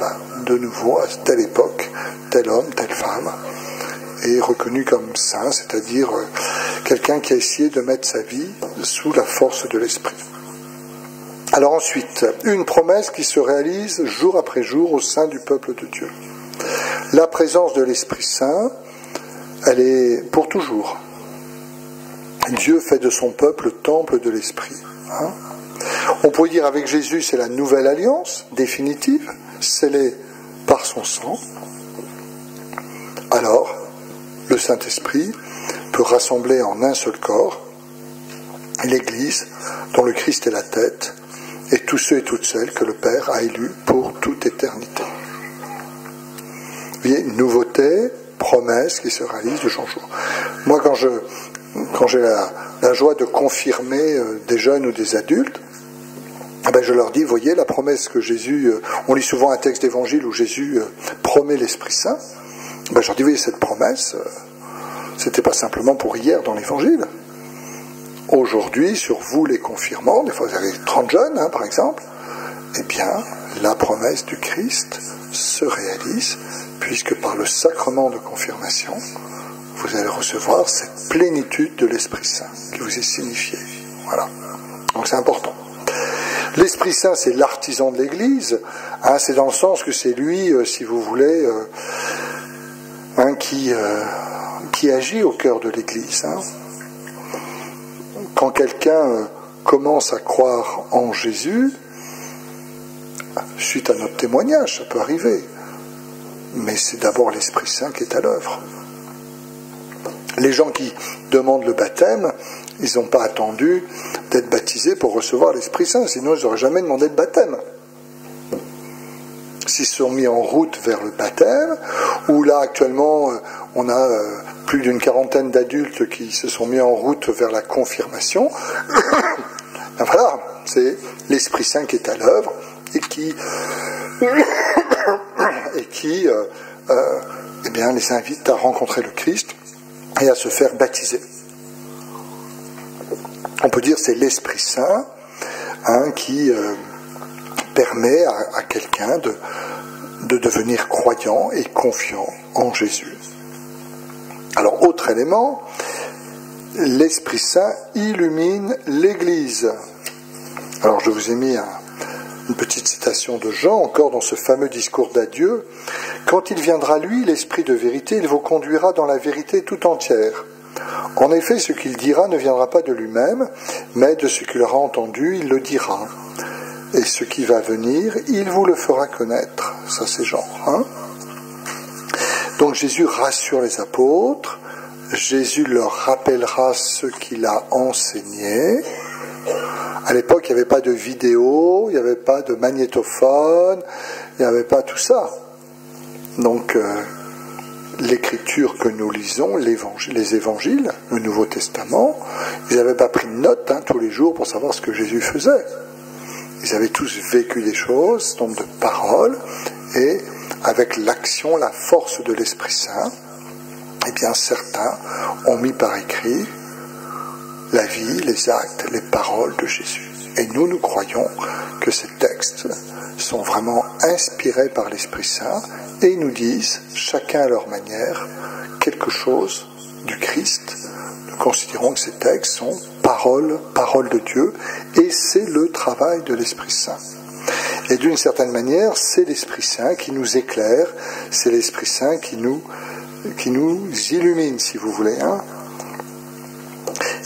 de nouveau, à telle époque, tel homme, telle femme est reconnu comme saint, c'est-à-dire quelqu'un qui a essayé de mettre sa vie sous la force de l'Esprit. Alors ensuite, une promesse qui se réalise jour après jour au sein du peuple de Dieu. La présence de l'Esprit Saint, elle est pour toujours. Dieu fait de son peuple le temple de l'Esprit. On pourrait dire avec Jésus, c'est la nouvelle alliance définitive, scellée par son sang. Alors, le Saint-Esprit peut rassembler en un seul corps l'Église, dont le Christ est la tête, et tous ceux et toutes celles que le Père a élus pour toute éternité. Vous voyez, une nouveauté, promesse qui se réalise de jour en jour. Moi, quand j'ai la joie de confirmer des jeunes ou des adultes, je leur dis, voyez, la promesse que Jésus... on lit souvent un texte d'évangile où Jésus promet l'Esprit Saint. Je leur dis, voyez, cette promesse, c'était pas simplement pour hier dans l'évangile. Aujourd'hui, sur vous les confirmants, des fois vous avez 30 jeunes, par exemple, eh bien, la promesse du Christ se réalise, puisque par le sacrement de confirmation, vous allez recevoir cette plénitude de l'Esprit Saint qui vous est signifiée. Voilà. Donc c'est important. L'Esprit Saint, c'est l'artisan de l'Église. C'est dans le sens que c'est lui, si vous voulez, qui agit au cœur de l'Église. Quand quelqu'un commence à croire en Jésus, suite à notre témoignage, ça peut arriver. Mais c'est d'abord l'Esprit Saint qui est à l'œuvre. Les gens qui demandent le baptême, ils n'ont pas attendu d'être baptisés pour recevoir l'Esprit Saint, sinon ils n'auraient jamais demandé le baptême. S'ils se sont mis en route vers le baptême, où là actuellement on a plus d'une quarantaine d'adultes qui se sont mis en route vers la confirmation, voilà, c'est l'Esprit Saint qui est à l'œuvre et qui les invite à rencontrer le Christ et à se faire baptiser. On peut dire que c'est l'Esprit Saint qui permet à quelqu'un de devenir croyant et confiant en Jésus. Alors, autre élément, l'Esprit Saint illumine l'Église. Alors, je vous ai mis une petite citation de Jean, encore dans ce fameux discours d'adieu. « Quand il viendra, lui, l'Esprit de vérité, il vous conduira dans la vérité tout entière. En effet, ce qu'il dira ne viendra pas de lui-même, mais de ce qu'il aura entendu, il le dira. Et ce qui va venir, il vous le fera connaître. » Ça, c'est Jean. Donc Jésus rassure les apôtres, Jésus leur rappellera ce qu'il a enseigné. À l'époque, il n'y avait pas de vidéo, il n'y avait pas de magnétophone, il n'y avait pas tout ça. Donc, l'écriture que nous lisons, les évangiles, le Nouveau Testament, ils n'avaient pas pris de notes tous les jours pour savoir ce que Jésus faisait. Ils avaient tous vécu des choses, nombre de paroles, et avec l'action, la force de l'Esprit Saint, eh bien certains ont mis par écrit la vie, les actes, les paroles de Jésus. Et nous croyons que ces textes sont vraiment inspirés par l'Esprit Saint et ils nous disent, chacun à leur manière, quelque chose du Christ. Nous considérons que ces textes sont paroles de Dieu et c'est le travail de l'Esprit Saint. Et d'une certaine manière, c'est l'Esprit Saint qui nous éclaire, c'est l'Esprit Saint qui nous illumine, si vous voulez.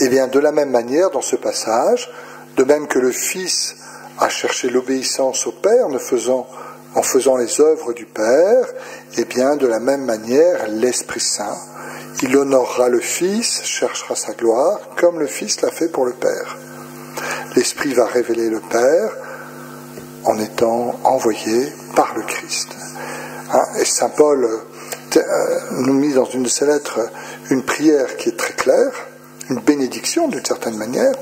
Et bien, de la même manière, dans ce passage, de même que le Fils a cherché l'obéissance au Père en faisant les œuvres du Père, et bien, de la même manière, l'Esprit Saint, il honorera le Fils, cherchera sa gloire, comme le Fils l'a fait pour le Père. L'Esprit va révéler le Père en étant envoyé par le Christ. Et Saint Paul nous met dans une de ses lettres une prière qui est très claire, une bénédiction d'une certaine manière,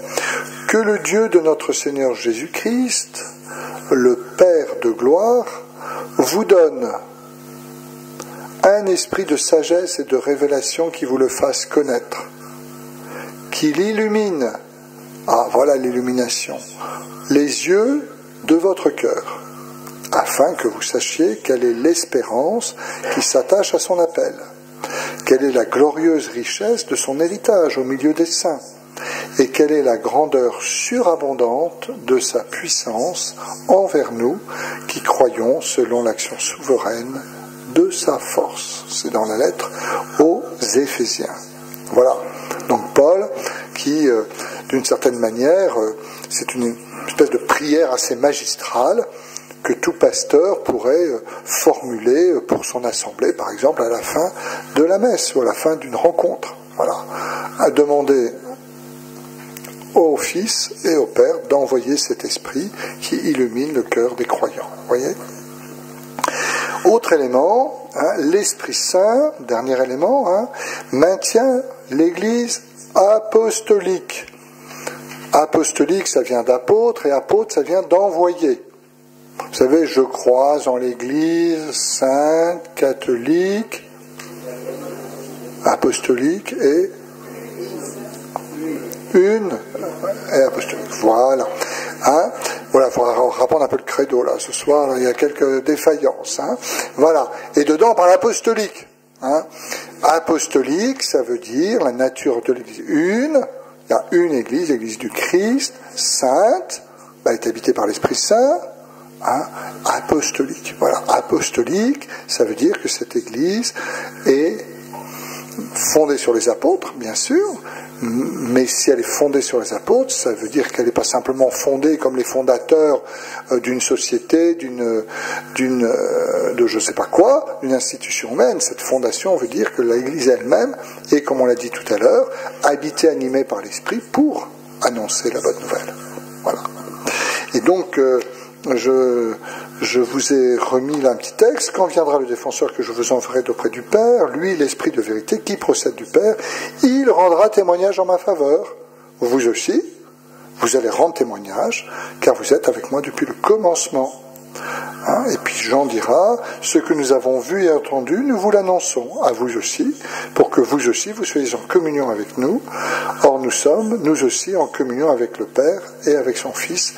que le Dieu de notre Seigneur Jésus-Christ, le Père de gloire, vous donne un esprit de sagesse et de révélation qui vous le fasse connaître, qu'il illumine, voilà l'illumination, les yeux de votre cœur, afin que vous sachiez quelle est l'espérance qui s'attache à son appel, quelle est la glorieuse richesse de son héritage au milieu des saints, et quelle est la grandeur surabondante de sa puissance envers nous qui croyons selon l'action souveraine de sa force. C'est dans la lettre aux Éphésiens. Voilà. Donc Paul, qui, d'une certaine manière, c'est une espèce de prière assez magistrale que tout pasteur pourrait formuler pour son assemblée, par exemple à la fin de la messe ou à la fin d'une rencontre. Voilà. À demander au Fils et au Père d'envoyer cet esprit qui illumine le cœur des croyants. Voyez ? Autre élément, l'Esprit Saint, dernier élément, maintient l'Église apostolique. Apostolique, ça vient d'apôtre, et apôtre, ça vient d'envoyer. Vous savez, je crois en l'Église sainte, catholique, apostolique et une et apostolique. Voilà. Voilà, il faudra reprendre un peu le credo là. Ce soir, il y a quelques défaillances. Voilà. Et dedans, on parle apostolique. Apostolique, ça veut dire la nature de l'Église. Il y a une Église, l'Église du Christ, sainte, elle est habitée par l'Esprit Saint. Apostolique. Voilà, apostolique, ça veut dire que cette Église est fondée sur les apôtres, bien sûr, mais si elle est fondée sur les apôtres, ça veut dire qu'elle n'est pas simplement fondée comme les fondateurs d'une société, de je sais pas quoi, d'une institution humaine. Cette fondation veut dire que l'Église elle-même est, comme on l'a dit tout à l'heure, habitée, animée par l'Esprit pour annoncer la bonne nouvelle. Voilà. Et donc, je vous ai remis là un petit texte. Quand viendra le défenseur que je vous enverrai d'auprès du Père, lui, l'Esprit de vérité, qui procède du Père, il rendra témoignage en ma faveur. Vous aussi, vous allez rendre témoignage, car vous êtes avec moi depuis le commencement. Et puis Jean dira, ce que nous avons vu et entendu, nous vous l'annonçons à vous aussi, pour que vous aussi, vous soyez en communion avec nous. Or nous sommes, nous aussi, en communion avec le Père et avec son Fils,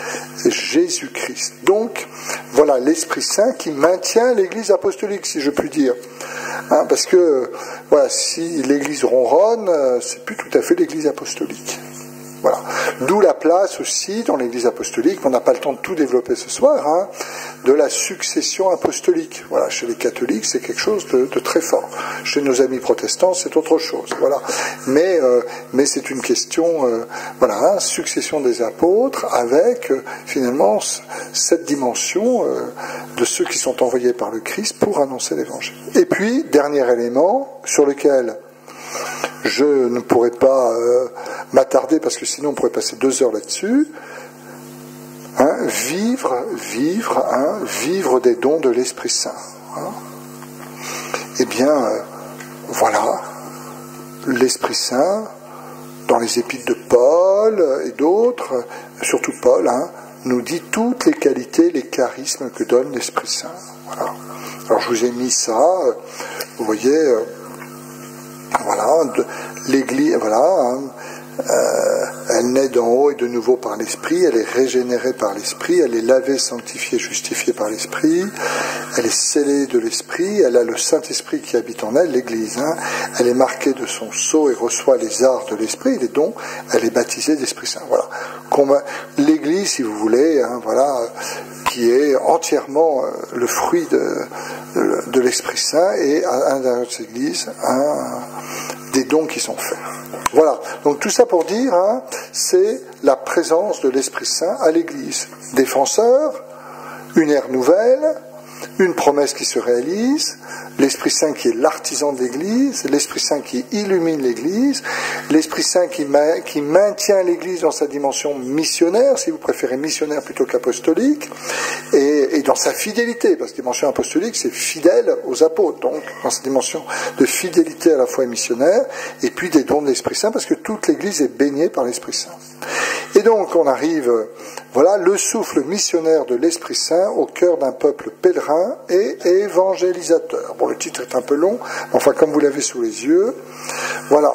Jésus-Christ. Donc, voilà l'Esprit Saint qui maintient l'Église apostolique, si je puis dire. Parce que, voilà, si l'Église ronronne, c'est plus tout à fait l'Église apostolique. Voilà. D'où la place aussi dans l'Église apostolique, on n'a pas le temps de tout développer ce soir, de la succession apostolique. Voilà, chez les catholiques, c'est quelque chose de très fort. Chez nos amis protestants, c'est autre chose. Voilà. Mais c'est une question, succession des apôtres avec finalement cette dimension de ceux qui sont envoyés par le Christ pour annoncer l'Évangile. Et puis, dernier élément sur lequel je ne pourrais pas m'attarder parce que sinon on pourrait passer 2 heures là-dessus. Vivre des dons de l'Esprit Saint. Eh bien, voilà, l'Esprit Saint, dans les épîtres de Paul et d'autres, surtout Paul, nous dit toutes les qualités, les charismes que donne l'Esprit Saint. Voilà. Alors je vous ai mis ça, vous voyez... Voilà, l'Église, voilà, Elle naît d'en haut et de nouveau par l'Esprit, elle est régénérée par l'Esprit, elle est lavée, sanctifiée, justifiée par l'Esprit, elle est scellée de l'Esprit, elle a le Saint-Esprit qui habite en elle, l'Église, elle est marquée de son sceau et reçoit les arts de l'Esprit, les dons, elle est baptisée d'Esprit Saint. Voilà. L'Église, si vous voulez, qui est entièrement le fruit de l'Esprit Saint et à l'intérieur de cette Église, des dons qui sont faits. Voilà, donc tout ça pour dire, c'est la présence de l'Esprit Saint à l'Église. Défenseur, une ère nouvelle, une promesse qui se réalise, l'Esprit Saint qui est l'artisan de l'Église, l'Esprit Saint qui illumine l'Église, l'Esprit Saint qui maintient l'Église dans sa dimension missionnaire, si vous préférez missionnaire plutôt qu'apostolique, et dans sa fidélité, parce que dimension apostolique, c'est fidèle aux apôtres, donc dans sa dimension de fidélité à la fois missionnaire, et puis des dons de l'Esprit Saint, parce que toute l'Église est baignée par l'Esprit Saint. Et donc on arrive, voilà, le souffle missionnaire de l'Esprit Saint au cœur d'un peuple pèlerin et évangélisateur. Bon, le titre est un peu long, enfin comme vous l'avez sous les yeux, voilà.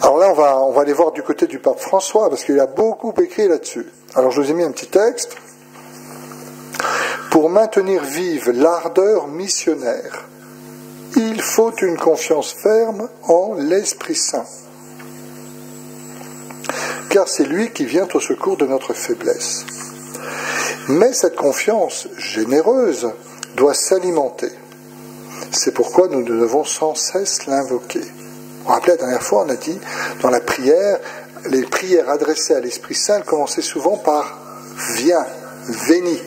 Alors là on va aller voir du côté du pape François, parce qu'il a beaucoup écrit là-dessus. Alors je vous ai mis un petit texte. Pour maintenir vive l'ardeur missionnaire, il faut une confiance ferme en l'Esprit Saint. Car c'est lui qui vient au secours de notre faiblesse. Mais cette confiance généreuse doit s'alimenter. C'est pourquoi nous devons sans cesse l'invoquer. Vous vous rappelez, la dernière fois, on a dit, dans la prière, les prières adressées à l'Esprit Saint, elles commençaient souvent par « Viens, veni ».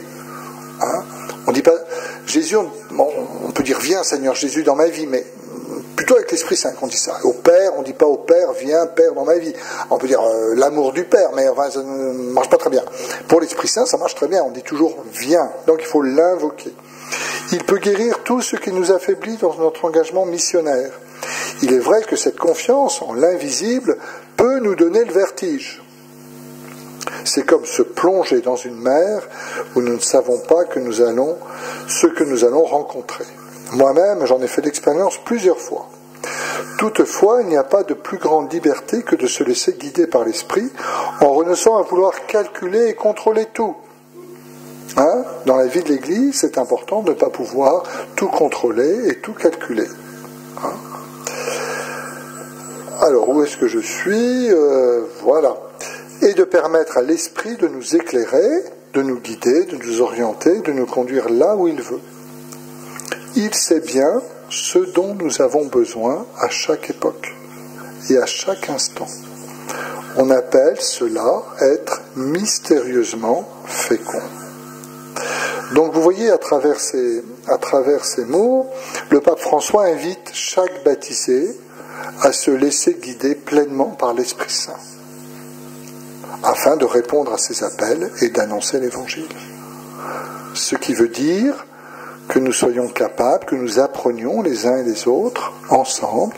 On dit pas Jésus, on peut dire « Viens, Seigneur Jésus, dans ma vie », mais plutôt avec l'Esprit Saint qu'on dit ça. Au Père, on ne dit pas au Père, viens Père dans ma vie. On peut dire l'amour du Père, mais enfin, ça ne marche pas très bien. Pour l'Esprit Saint, ça marche très bien, on dit toujours viens. Donc il faut l'invoquer. Il peut guérir tout ce qui nous affaiblit dans notre engagement missionnaire. Il est vrai que cette confiance en l'invisible peut nous donner le vertige. C'est comme se plonger dans une mer où nous ne savons pas ce que nous allons rencontrer. Moi-même, j'en ai fait l'expérience plusieurs fois. Toutefois, il n'y a pas de plus grande liberté que de se laisser guider par l'esprit en renonçant à vouloir calculer et contrôler tout. Dans la vie de l'Église, c'est important de ne pas pouvoir tout contrôler et tout calculer. Alors, où est-ce que je suis Voilà. Et de permettre à l'esprit de nous éclairer, de nous guider, de nous orienter, de nous conduire là où il veut. Il sait bien ce dont nous avons besoin à chaque époque et à chaque instant. On appelle cela être mystérieusement fécond. Donc vous voyez, à travers ces mots, le pape François invite chaque baptisé à se laisser guider pleinement par l'Esprit Saint, afin de répondre à ses appels et d'annoncer l'Évangile. Ce qui veut dire que nous soyons capables, que nous apprenions les uns et les autres, ensemble,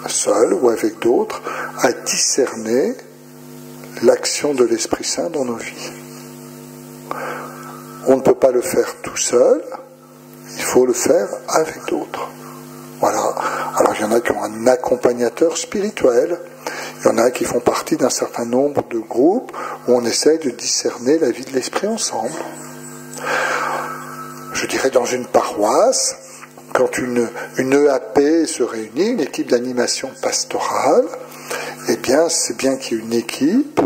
seuls ou avec d'autres, à discerner l'action de l'Esprit Saint dans nos vies. On ne peut pas le faire tout seul, il faut le faire avec d'autres. Voilà. Alors il y en a qui ont un accompagnateur spirituel, il y en a qui font partie d'un certain nombre de groupes où on essaye de discerner la vie de l'Esprit ensemble. Je dirais dans une paroisse, quand une EAP se réunit, une équipe d'animation pastorale, eh bien c'est bien qu'il y ait une équipe,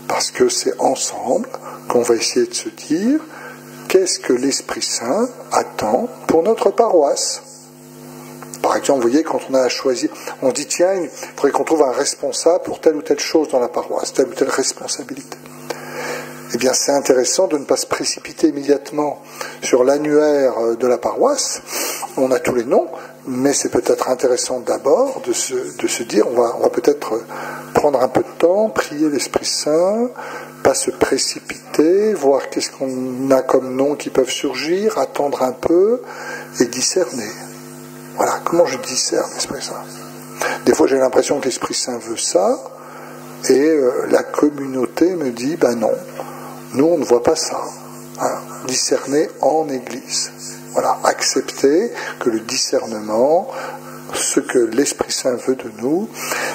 parce que c'est ensemble qu'on va essayer de se dire qu'est-ce que l'Esprit Saint attend pour notre paroisse. Par exemple, vous voyez, quand on a choisi, on dit tiens, il faudrait qu'on trouve un responsable pour telle ou telle chose dans la paroisse, telle ou telle responsabilité. Eh bien, c'est intéressant de ne pas se précipiter immédiatement sur l'annuaire de la paroisse. On a tous les noms, mais c'est peut-être intéressant d'abord de se dire, on va peut-être prendre un peu de temps, prier l'Esprit Saint, pas se précipiter, voir qu'est-ce qu'on a comme noms qui peuvent surgir, attendre un peu et discerner. Voilà, comment je discerne l'Esprit Saint. Des fois, j'ai l'impression que l'Esprit Saint veut ça, et la communauté me dit, ben non, nous on ne voit pas ça. Discerner en Église. Voilà, accepter que le discernement ce que l'Esprit Saint veut de nous.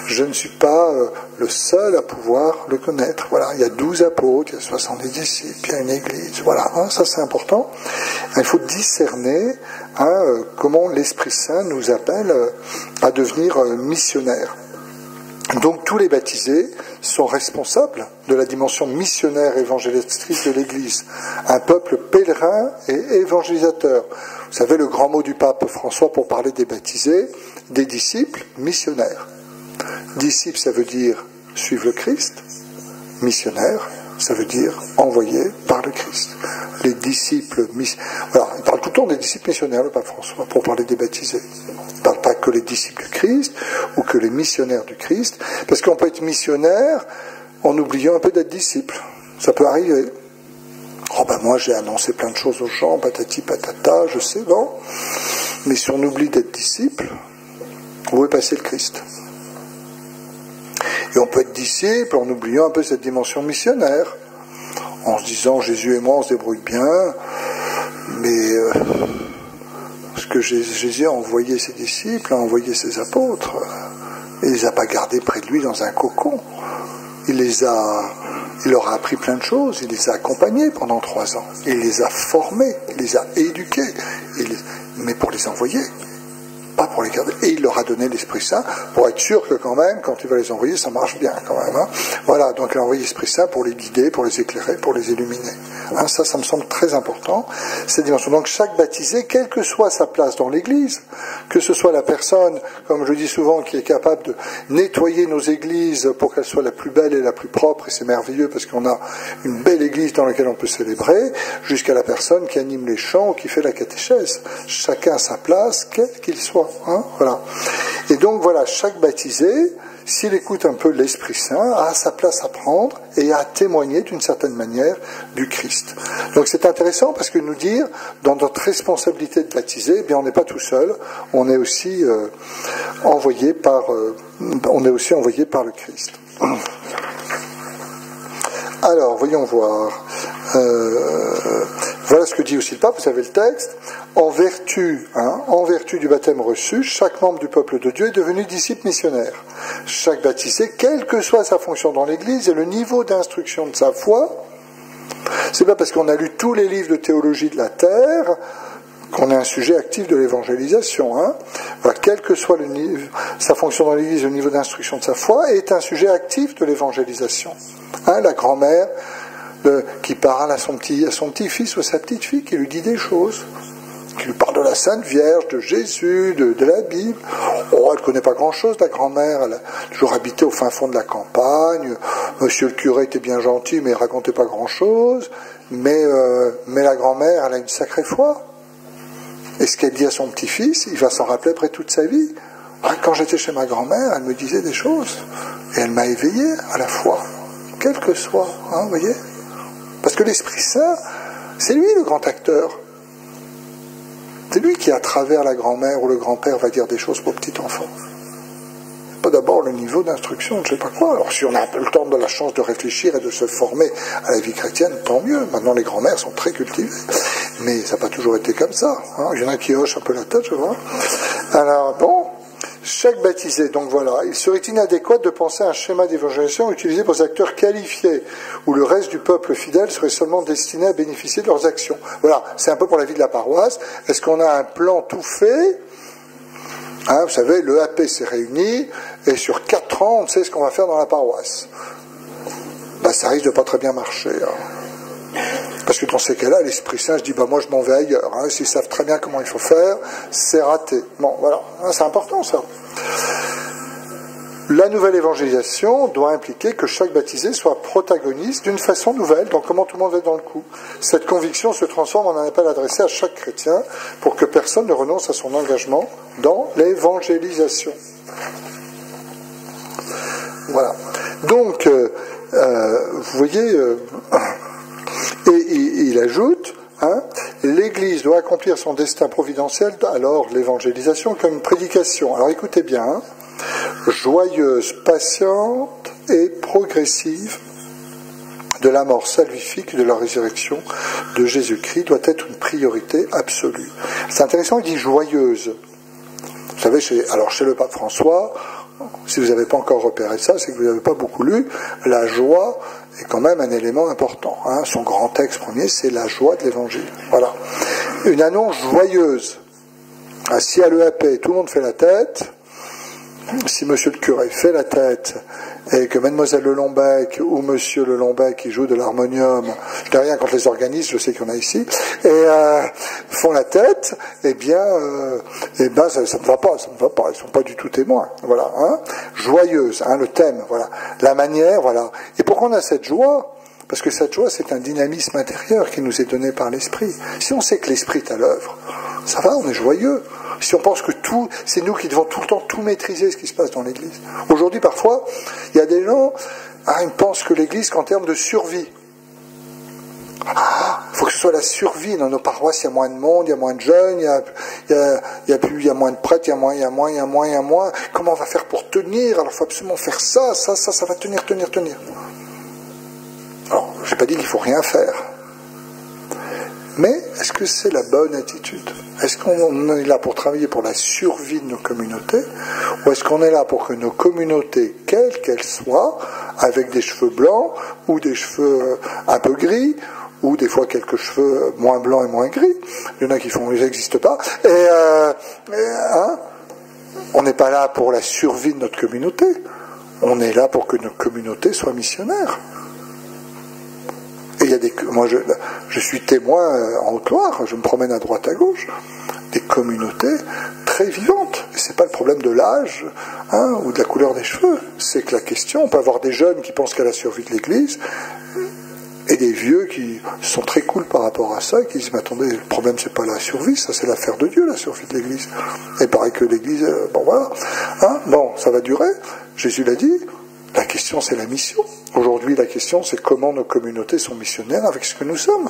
Je ne suis pas le seul à pouvoir le connaître. Voilà, il y a 12 apôtres, il y a 70 disciples, il y a une église. Voilà, ça c'est important. Il faut discerner comment l'Esprit Saint nous appelle à devenir missionnaires. Donc tous les baptisés sont responsables de la dimension missionnaire évangélisatrice de l'Église. Un peuple pèlerin et évangélisateur. Vous savez le grand mot du pape François pour parler des baptisés, des disciples missionnaires. Disciples, ça veut dire suivre le Christ. Missionnaire, ça veut dire envoyé par le Christ. Les disciples, voilà, il parle tout le temps des disciples missionnaires, le pape François, pour parler des baptisés. Il ne parle pas que les disciples du Christ ou que les missionnaires du Christ, parce qu'on peut être missionnaire en oubliant un peu d'être disciple. Ça peut arriver. Oh ben moi j'ai annoncé plein de choses aux gens, patati patata, je sais, bon. Mais si on oublie d'être disciple, où est passé le Christ? Et on peut être disciple en oubliant un peu cette dimension missionnaire, en se disant Jésus et moi on se débrouille bien, mais ce que Jésus a envoyé ses disciples, a envoyé ses apôtres, il les a pas gardés près de lui dans un cocon. Il leur a appris plein de choses, il les a accompagnés pendant 3 ans, il les a formés, il les a éduqués, mais pour les envoyer, pas pour les garder. Et il leur a donné l'Esprit Saint pour être sûr que quand même, quand il va les envoyer, ça marche bien quand même. Voilà, donc il a envoyé l'Esprit Saint pour les guider, pour les éclairer, pour les illuminer. Ça me semble très important, cette dimension. Donc chaque baptisé, quelle que soit sa place dans l'Église, que ce soit la personne, comme je dis souvent, qui est capable de nettoyer nos églises pour qu'elles soient la plus belle et la plus propre, et c'est merveilleux parce qu'on a une belle église dans laquelle on peut célébrer, jusqu'à la personne qui anime les chants ou qui fait la catéchèse. Chacun à sa place, quel qu'il soit. Voilà. Et donc voilà, chaque baptisé, s'il écoute un peu l'Esprit Saint, a sa place à prendre et à témoigner d'une certaine manière du Christ. Donc c'est intéressant parce que nous dire, dans notre responsabilité de baptiser, eh bien on n'est pas tout seul, on est aussi envoyé par le Christ. Alors, voyons voir. Voilà ce que dit aussi le pape, vous avez le texte. En vertu du baptême reçu, chaque membre du peuple de Dieu est devenu disciple missionnaire. Chaque baptisé, quelle que soit sa fonction dans l'Église et le niveau d'instruction de sa foi, c'est pas parce qu'on a lu tous les livres de théologie de la terre qu'on est un sujet actif de l'évangélisation. Voilà, quel que soit sa fonction dans l'Église, le niveau d'instruction de sa foi, est un sujet actif de l'évangélisation. La grand-mère qui parle à son petit-fils ou à sa petite-fille, qui lui dit des choses, qui lui parle de la Sainte Vierge, de Jésus, de la Bible. Oh, elle ne connaît pas grand-chose, la grand-mère, elle a toujours habité au fin fond de la campagne, monsieur le curé était bien gentil, mais il ne racontait pas grand-chose, mais la grand-mère, elle a une sacrée foi. Et ce qu'elle dit à son petit-fils, il va s'en rappeler après toute sa vie. Quand j'étais chez ma grand-mère, elle me disait des choses, et elle m'a éveillé à la foi, quel que soit, vous voyez. Parce que l'Esprit Saint, c'est lui le grand acteur. C'est lui qui, à travers la grand-mère ou le grand-père, va dire des choses pour le petit enfant. Pas d'abord le niveau d'instruction, je ne sais pas quoi. Alors si on a le temps, de la chance de réfléchir et de se former à la vie chrétienne, tant mieux. Maintenant les grands-mères sont très cultivées. Mais ça n'a pas toujours été comme ça. Il y en a qui hochent un peu la tête, je vois. Alors bon, chaque baptisé, donc voilà, il serait inadéquat de penser à un schéma d'évangélisation utilisé pour des acteurs qualifiés, où le reste du peuple fidèle serait seulement destiné à bénéficier de leurs actions. Voilà, c'est un peu pour la vie de la paroisse. Est-ce qu'on a un plan tout fait ? Vous savez, le AP s'est réuni, et sur 4 ans, on sait ce qu'on va faire dans la paroisse. Ça risque de pas très bien marcher. Parce que dans ces cas-là, l'Esprit Saint se dit, moi je m'en vais ailleurs. S'ils savent très bien comment il faut faire, c'est raté. Bon, voilà, c'est important ça. La nouvelle évangélisation doit impliquer que chaque baptisé soit protagoniste d'une façon nouvelle, donc comment tout le monde va être dans le coup. Cette conviction se transforme en un appel adressé à chaque chrétien pour que personne ne renonce à son engagement dans l'évangélisation. Voilà. Donc, vous voyez, et il ajoute, l'Église doit accomplir son destin providentiel, alors l'évangélisation comme une prédication. Alors écoutez bien, joyeuse, patiente et progressive de la mort salvifique et de la résurrection de Jésus-Christ doit être une priorité absolue. C'est intéressant, il dit joyeuse. Vous savez, chez le pape François, si vous n'avez pas encore repéré ça, c'est que vous n'avez pas beaucoup lu, la joie est quand même un élément important. Hein. Son grand texte premier, c'est la joie de l'Évangile. Voilà. Une annonce joyeuse. Si à l'EAP, tout le monde fait la tête, si monsieur le curé fait la tête et que mademoiselle Lelombec ou monsieur Lelombec qui joue de l'harmonium, je n'ai rien contre les organismes, je sais qu'il y en a ici, et font la tête, ça ne va pas, ils ne sont pas du tout témoins. Voilà, hein. Joyeuse, hein, le thème, voilà. La manière, voilà. Et pourquoi on a cette joie? Parce que cette joie, c'est un dynamisme intérieur qui nous est donné par l'esprit. Si on sait que l'esprit est à l'œuvre, ça va, on est joyeux. Si on pense que tout, c'est nous qui devons tout le temps tout maîtriser ce qui se passe dans l'Église. Aujourd'hui, parfois, il y a des gens, ils ne pensent que l'Église qu'en termes de survie. Il faut que ce soit la survie. Dans nos paroisses, il y a moins de monde, il y a moins de jeunes, il y a moins de prêtres, il y a moins. Comment on va faire pour tenir? Alors, il faut absolument faire ça va tenir. Alors, je n'ai pas dit qu'il ne faut rien faire. Mais est-ce que c'est la bonne attitude? Est-ce qu'on est là pour travailler pour la survie de nos communautés? Ou est-ce qu'on est là pour que nos communautés, quelles qu'elles soient, avec des cheveux blancs, ou des cheveux un peu gris, ou des fois quelques cheveux moins blancs et moins gris, il y en a qui font, ils n'existent pas, on n'est pas là pour la survie de notre communauté, on est là pour que nos communautés soient missionnaires. Et moi je suis témoin en Haute-Loire, je me promène à droite à gauche, des communautés très vivantes. Et c'est pas le problème de l'âge ou de la couleur des cheveux, c'est que la question, on peut avoir des jeunes qui pensent qu'à la survie de l'Église, et des vieux qui sont très cool par rapport à ça, et qui disent, mais attendez, le problème c'est pas la survie, ça c'est l'affaire de Dieu, la survie de l'Église. Et pareil que l'Église, ça va durer, Jésus l'a dit. La question, c'est la mission. Aujourd'hui, la question, c'est comment nos communautés sont missionnaires avec ce que nous sommes.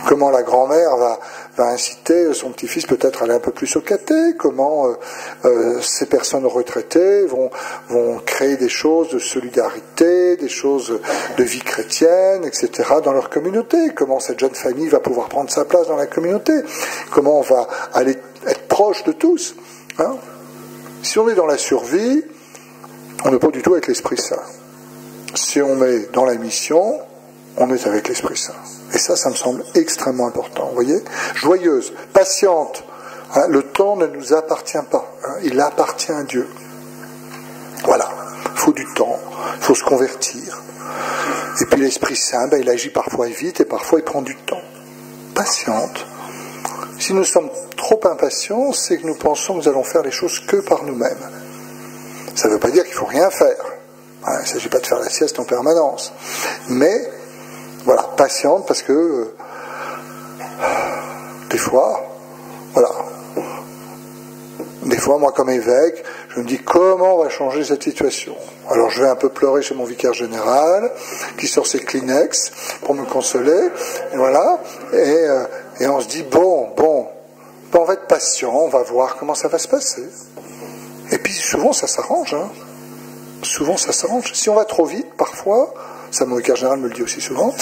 Comment la grand-mère va inciter son petit-fils peut-être à aller un peu plus au caté. Comment ces personnes retraitées vont créer des choses de solidarité, des choses de vie chrétienne, etc. dans leur communauté. Comment cette jeune famille va pouvoir prendre sa place dans la communauté. Comment on va aller être proche de tous. Hein. Si on est dans la survie, on n'est pas du tout avec l'Esprit Saint. Si on est dans la mission, on est avec l'Esprit Saint. Et ça me semble extrêmement important, vous voyez. Joyeuse, patiente. Hein, le temps ne nous appartient pas. Il appartient à Dieu. Voilà. Il faut du temps. Il faut se convertir. Et puis l'Esprit Saint, il agit parfois vite et parfois il prend du temps. Patiente. Si nous sommes trop impatients, c'est que nous pensons que nous allons faire les choses que par nous-mêmes. Ça ne veut pas dire qu'il ne faut rien faire. Il ne s'agit pas de faire la sieste en permanence. Mais, voilà, patiente parce que, des fois, moi comme évêque, je me dis comment on va changer cette situation. Alors je vais un peu pleurer chez mon vicaire général, qui sort ses Kleenex pour me consoler, et voilà, et on se dit, on va être patient, on va voir comment ça va se passer. Et puis souvent ça s'arrange, Souvent ça s'arrange. Si on va trop vite, parfois, ça mon vicaire général me le dit aussi souvent,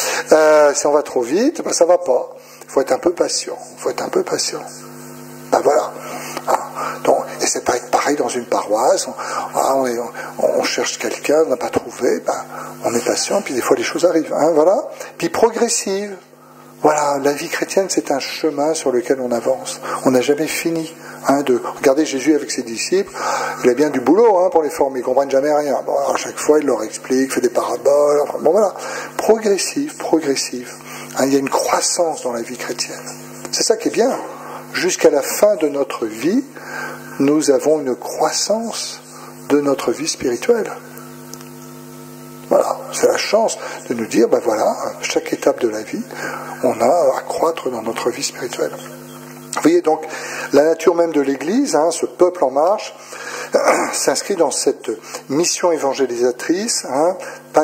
si on va trop vite, ça va pas. Il faut être un peu patient. Voilà. Donc, et c'est pas être pareil dans une paroisse, on cherche quelqu'un, on n'a pas trouvé, on est patient, puis des fois les choses arrivent. Voilà. Puis progressive. Voilà, la vie chrétienne, c'est un chemin sur lequel on avance. On n'a jamais fini de regarder Jésus avec ses disciples. Il a bien du boulot pour les former, ils ne comprennent jamais rien. Bon, alors, à chaque fois, il leur explique, fait des paraboles. Voilà. Progressive. Il y a une croissance dans la vie chrétienne. C'est ça qui est bien. Jusqu'à la fin de notre vie, nous avons une croissance de notre vie spirituelle. Voilà, c'est la chance de nous dire, chaque étape de la vie, on a à croître dans notre vie spirituelle. Vous voyez donc, la nature même de l'Église, ce peuple en marche, s'inscrit dans cette mission évangélisatrice,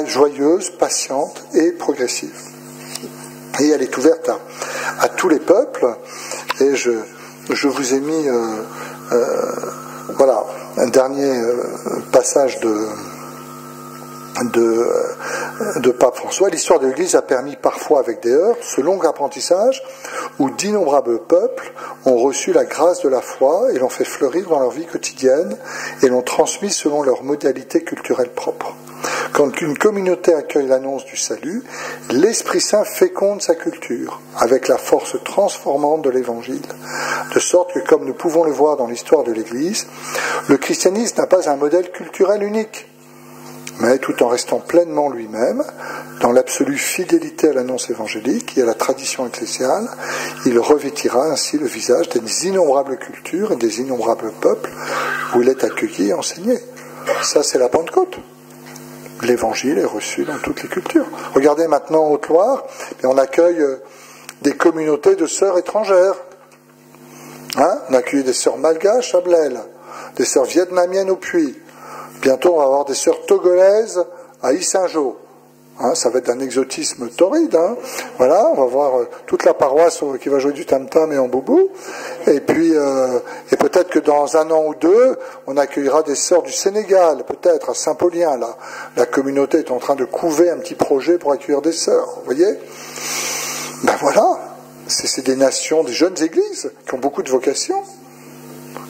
joyeuse, patiente et progressive. Et elle est ouverte à tous les peuples, et je vous ai mis un dernier passage de Pape François. L'histoire de l'Église a permis parfois, avec des heurts, ce long apprentissage où d'innombrables peuples ont reçu la grâce de la foi et l'ont fait fleurir dans leur vie quotidienne et l'ont transmis selon leurs modalités culturelles propres. Quand une communauté accueille l'annonce du salut, l'Esprit Saint féconde sa culture avec la force transformante de l'Évangile. De sorte que, comme nous pouvons le voir dans l'histoire de l'Église, le christianisme n'a pas un modèle culturel unique, mais tout en restant pleinement lui-même, dans l'absolue fidélité à l'annonce évangélique et à la tradition ecclésiale, il revêtira ainsi le visage des innombrables cultures et des innombrables peuples où il est accueilli et enseigné. Ça, c'est la Pentecôte. L'évangile est reçu dans toutes les cultures. Regardez maintenant en Haute-Loire, on accueille des communautés de sœurs étrangères. On accueille des sœurs malgaches à Blêle, des sœurs vietnamiennes au Puy. Bientôt, on va avoir des sœurs togolaises à Issingeau. Ça va être d'un exotisme torride. Voilà, on va voir toute la paroisse qui va jouer du tam-tam et en boubou. Et puis, et peut-être que dans un an ou deux, on accueillera des sœurs du Sénégal, peut-être à Saint-Paulien. Là, la communauté est en train de couver un petit projet pour accueillir des sœurs. Vous voyez ? Ben voilà, c'est des nations, des jeunes églises qui ont beaucoup de vocation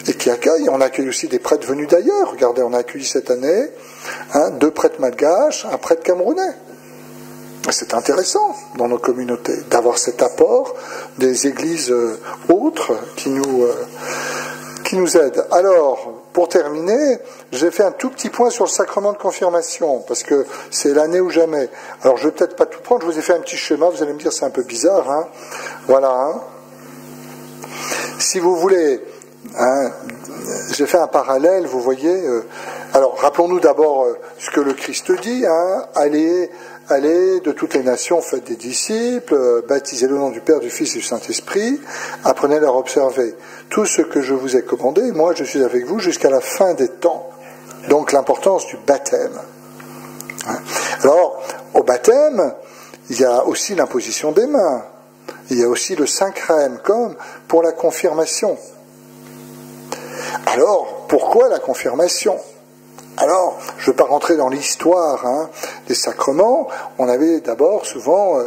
et qui accueillent. On accueille aussi des prêtres venus d'ailleurs. Regardez, on a accueilli cette année 2 prêtres malgaches, un prêtre camerounais. C'est intéressant dans nos communautés d'avoir cet apport des églises autres qui nous aident. Alors, pour terminer, j'ai fait un tout petit point sur le sacrement de confirmation, parce que c'est l'année ou jamais. Alors, je vais peut-être pas tout prendre, je vous ai fait un petit schéma, vous allez me dire c'est un peu bizarre. Voilà. Si vous voulez, j'ai fait un parallèle, vous voyez. Alors, rappelons-nous d'abord ce que le Christ dit, Allez de toutes les nations, faites des disciples, baptisez-les au nom du Père, du Fils et du Saint-Esprit, apprenez-les à observer tout ce que je vous ai commandé, moi je suis avec vous jusqu'à la fin des temps. Donc l'importance du baptême. Alors, au baptême, il y a aussi l'imposition des mains, il y a aussi le Saint-Crème, comme pour la confirmation. Alors, pourquoi la confirmation ? Alors, je ne vais pas rentrer dans l'histoire des sacrements. On avait d'abord souvent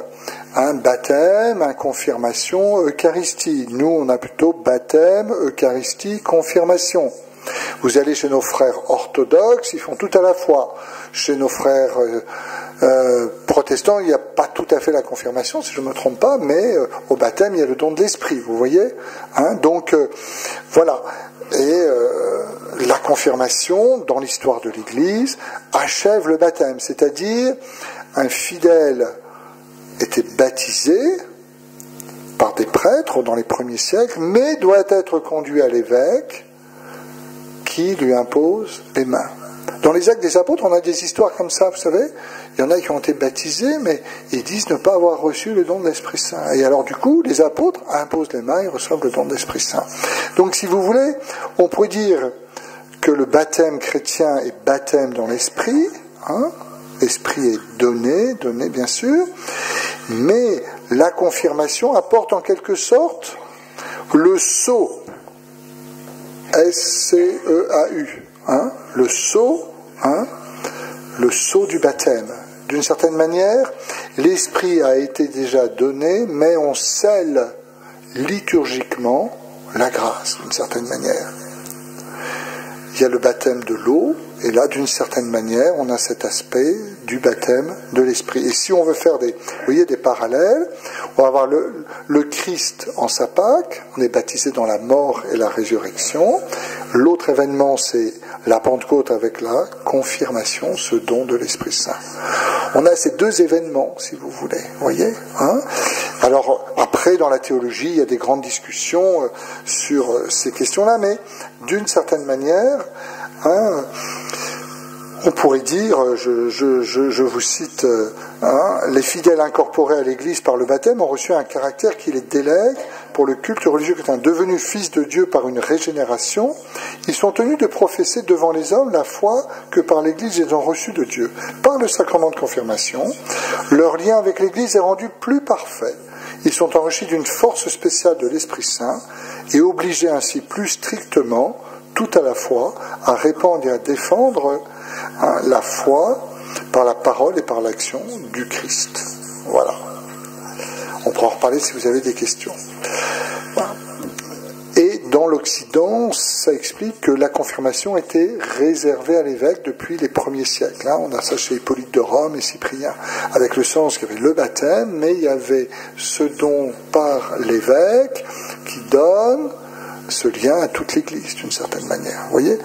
un baptême, une confirmation, Eucharistie. Nous, on a plutôt baptême, Eucharistie, confirmation. Vous allez chez nos frères orthodoxes, ils font tout à la fois. Chez nos frères protestants, il n'y a pas tout à fait la confirmation, si je ne me trompe pas, mais au baptême, il y a le don de l'esprit, vous voyez. Donc, voilà. Et la confirmation, dans l'histoire de l'Église, achève le baptême. C'est-à-dire, un fidèle était baptisé par des prêtres dans les premiers siècles, mais doit être conduit à l'évêque qui lui impose les mains. Dans les Actes des Apôtres, on a des histoires comme ça, vous savez. Il y en a qui ont été baptisés, mais ils disent ne pas avoir reçu le don de l'Esprit Saint. Et alors du coup, les apôtres imposent les mains et reçoivent le don de l'Esprit Saint. Donc si vous voulez, on pourrait dire que le baptême chrétien est baptême dans l'Esprit. L'Esprit est donné bien sûr. Mais la confirmation apporte en quelque sorte le sceau. S-C-E-A-U. Le sceau, le sceau du baptême. D'une certaine manière, l'Esprit a été déjà donné, mais on scelle liturgiquement la grâce, d'une certaine manière. Il y a le baptême de l'eau, et là, d'une certaine manière, on a cet aspect du baptême de l'Esprit. Et si on veut faire des parallèles, on va avoir le Christ en sa Pâque, on est baptisé dans la mort et la résurrection. L'autre événement, c'est la Pentecôte avec la confirmation, ce don de l'Esprit Saint. On a ces 2 événements, si vous voulez, voyez. Alors, après, dans la théologie, il y a des grandes discussions sur ces questions-là, mais d'une certaine manière, on pourrait dire, je vous cite, les fidèles incorporés à l'Église par le baptême ont reçu un caractère qui les délègue pour le culte religieux chrétien. Devenus fils de Dieu par une régénération, ils sont tenus de professer devant les hommes la foi que par l'Église ils ont reçue de Dieu. Par le sacrement de confirmation, leur lien avec l'Église est rendu plus parfait. Ils sont enrichis d'une force spéciale de l'Esprit Saint et obligés ainsi plus strictement, tout à la fois, à répandre et à défendre la foi par la parole et par l'action du Christ. Voilà. On pourra en reparler si vous avez des questions. Voilà. Et dans l'Occident, ça explique que la confirmation était réservée à l'évêque depuis les premiers siècles. On a ça chez Hippolyte de Rome et Cyprien, avec le sens qu'il y avait le baptême, mais il y avait ce don par l'évêque qui donne ce lien à toute l'Église, d'une certaine manière. Vous voyez ?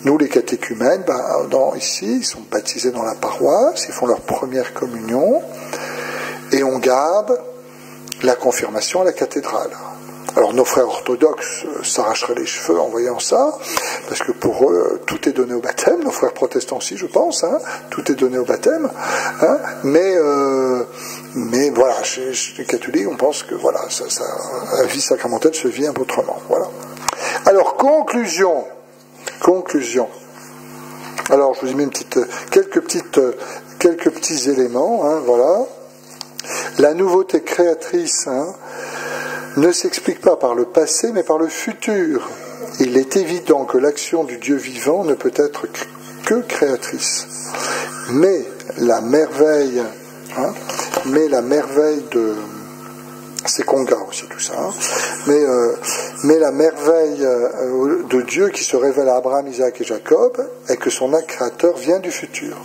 Nous, les catéchumènes, ici, ils sont baptisés dans la paroisse, ils font leur première communion, et on garde la confirmation à la cathédrale. Alors nos frères orthodoxes s'arracheraient les cheveux en voyant ça, parce que pour eux, tout est donné au baptême, nos frères protestants aussi, je pense, tout est donné au baptême, mais voilà, chez les catholiques, on pense que voilà, la vie sacramentelle se vit un peu autrement. Voilà. Alors, conclusion. Alors, je vous ai mis quelques petits éléments, voilà. La nouveauté créatrice, ne s'explique pas par le passé, mais par le futur. Il est évident que l'action du Dieu vivant ne peut être que créatrice. Mais la merveille de... C'est Conga aussi tout ça. Mais la merveille de Dieu qui se révèle à Abraham, Isaac et Jacob est que son acte créateur vient du futur.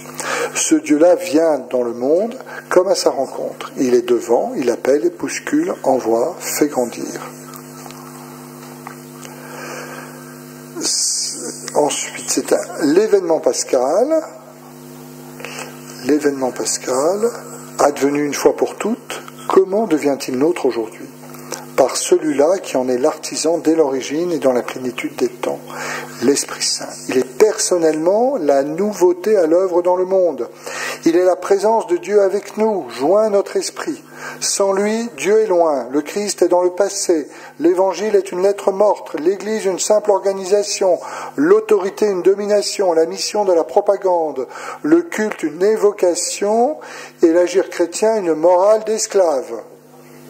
Ce Dieu-là vient dans le monde comme à sa rencontre. Il est devant, il appelle, il bouscule, envoie, fait grandir. Ensuite, c'est l'événement pascal. L'événement pascal, advenu une fois pour toutes, comment devient-il nôtre aujourd'hui ? Par celui-là qui en est l'artisan dès l'origine et dans la plénitude des temps, l'Esprit Saint. Il est personnellement la nouveauté à l'œuvre dans le monde. Il est la présence de Dieu avec nous, joint notre esprit. Sans lui, Dieu est loin, le Christ est dans le passé, l'Évangile est une lettre morte, l'Église une simple organisation, l'autorité une domination, la mission de la propagande, le culte une évocation et l'agir chrétien une morale d'esclave.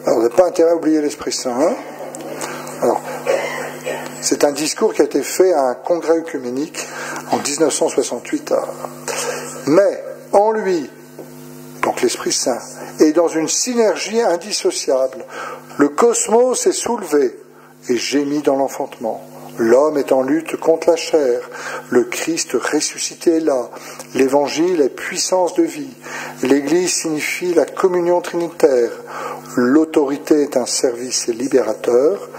Alors, vous n'avez pas intérêt à oublier l'Esprit Saint. Alors, c'est un discours qui a été fait à un congrès œcuménique en 1968. Mais, en lui, donc l'Esprit Saint, est dans une synergie indissociable. Le cosmos est soulevé et gémit dans l'enfantement. L'homme est en lutte contre la chair. Le Christ ressuscité est là. L'Évangile est puissance de vie. L'Église signifie la communion trinitaire. L'autorité est un service libérateur.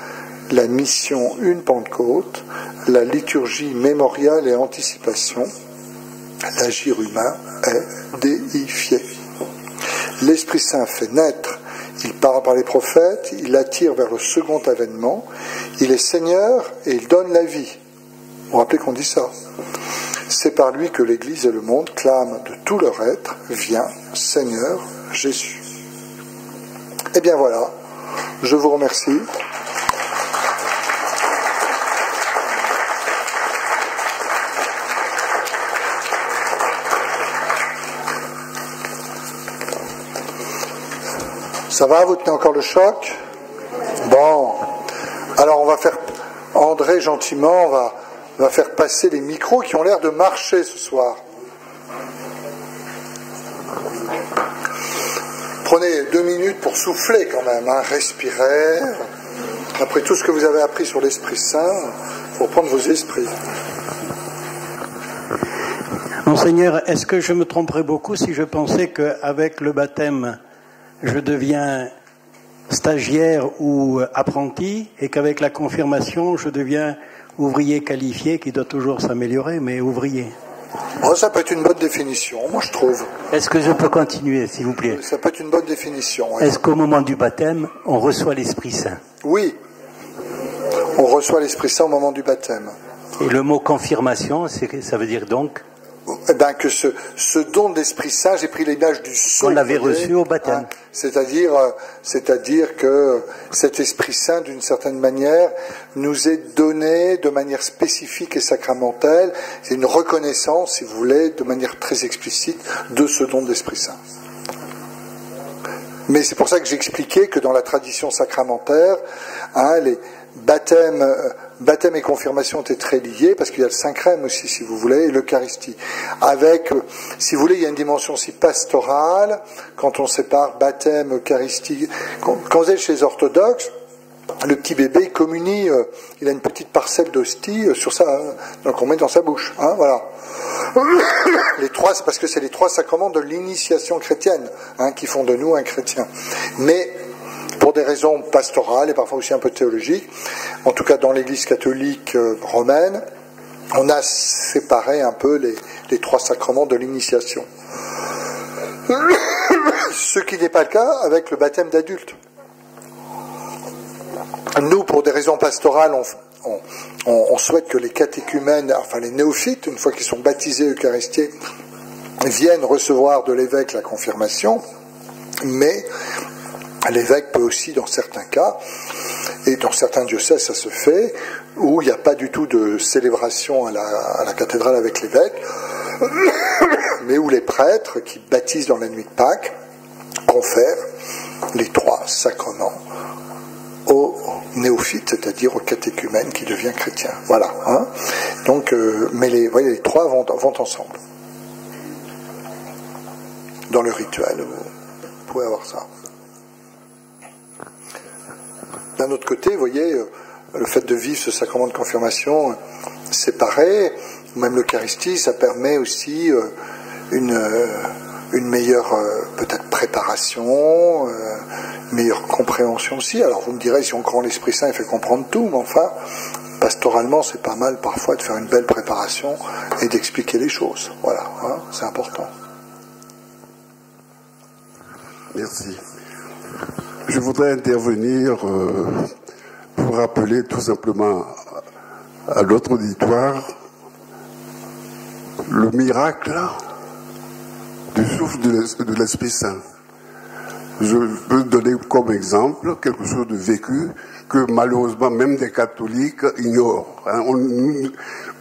La mission une Pentecôte. La liturgie mémoriale et anticipation. L'agir humain est déifié. L'Esprit Saint fait naître. Il parle par les prophètes, il attire vers le second avènement, il est Seigneur et il donne la vie. Vous vous rappelez qu'on dit ça. C'est par lui que l'Église et le monde clament de tout leur être, viens, Seigneur Jésus. Eh bien voilà, je vous remercie. Ça va, vous tenez encore le choc? Bon. Alors on va faire, André gentiment va faire passer les micros qui ont l'air de marcher ce soir. Prenez 2 minutes pour souffler quand même, respirer. Après tout ce que vous avez appris sur l'Esprit Saint, il faut prendre vos esprits. Monseigneur, est-ce que je me tromperais beaucoup si je pensais qu'avec le baptême, je deviens stagiaire ou apprenti, et qu'avec la confirmation, je deviens ouvrier qualifié, qui doit toujours s'améliorer, mais ouvrier? Oh, ça peut être une bonne définition, moi je trouve. Est-ce que je peux continuer, s'il vous plaît? Ça peut être une bonne définition. Oui. Est-ce qu'au moment du baptême, on reçoit l'Esprit Saint? Oui, on reçoit l'Esprit Saint au moment du baptême. Et le mot confirmation, ça veut dire donc que ce don de l'Esprit Saint, j'ai pris l'image du sceau. On l'avait reçu au baptême. C'est-à-dire que cet Esprit Saint, d'une certaine manière, nous est donné de manière spécifique et sacramentelle. C'est une reconnaissance, si vous voulez, de manière très explicite, de ce don de l'Esprit Saint. Mais c'est pour ça que j'expliquais que dans la tradition sacramentaire, les baptêmes baptême et confirmation étaient très liés, parce qu'il y a le Saint-Crème aussi, si vous voulez, et l'Eucharistie. Avec, si vous voulez, il y a une dimension aussi pastorale, quand on sépare baptême, Eucharistie. Quand vous êtes chez les orthodoxes, le petit bébé, il communie, il a une petite parcelle d'hostie sur ça, donc on met dans sa bouche, hein, voilà. Les trois, c'est parce que c'est les trois sacrements de l'initiation chrétienne, hein, qui font de nous un chrétien. Mais pour des raisons pastorales et parfois aussi un peu théologiques, en tout cas dans l'Église catholique romaine, on a séparé un peu les trois sacrements de l'initiation. Ce qui n'est pas le cas avec le baptême d'adulte. Nous, pour des raisons pastorales, on souhaite que les catéchumènes, enfin les néophytes, une fois qu'ils sont baptisés eucharistiés, viennent recevoir de l'évêque la confirmation, mais l'évêque peut aussi, dans certains cas, et dans certains diocèses ça se fait, où il n'y a pas du tout de célébration à la cathédrale avec l'évêque, mais où les prêtres qui baptisent dans la nuit de Pâques confèrent les trois sacrements aux néophytes, c'est-à-dire au catéchumène qui devient chrétien. Voilà. Hein. Donc, mais les trois vont ensemble. Dans le rituel, vous pouvez avoir ça. D'un autre côté, vous voyez, le fait de vivre ce sacrement de confirmation séparé, même l'Eucharistie, ça permet aussi une meilleure peut-être préparation, une meilleure compréhension aussi. Alors vous me direz, si on croit en l'Esprit Saint, il fait comprendre tout, mais enfin, pastoralement, c'est pas mal parfois de faire une belle préparation et d'expliquer les choses. Voilà, hein, c'est important. Merci. Je voudrais intervenir pour rappeler tout simplement à notre auditoire le miracle du souffle de l'Esprit Saint. Je peux donner comme exemple quelque chose de vécu que malheureusement même des catholiques ignorent. Hein.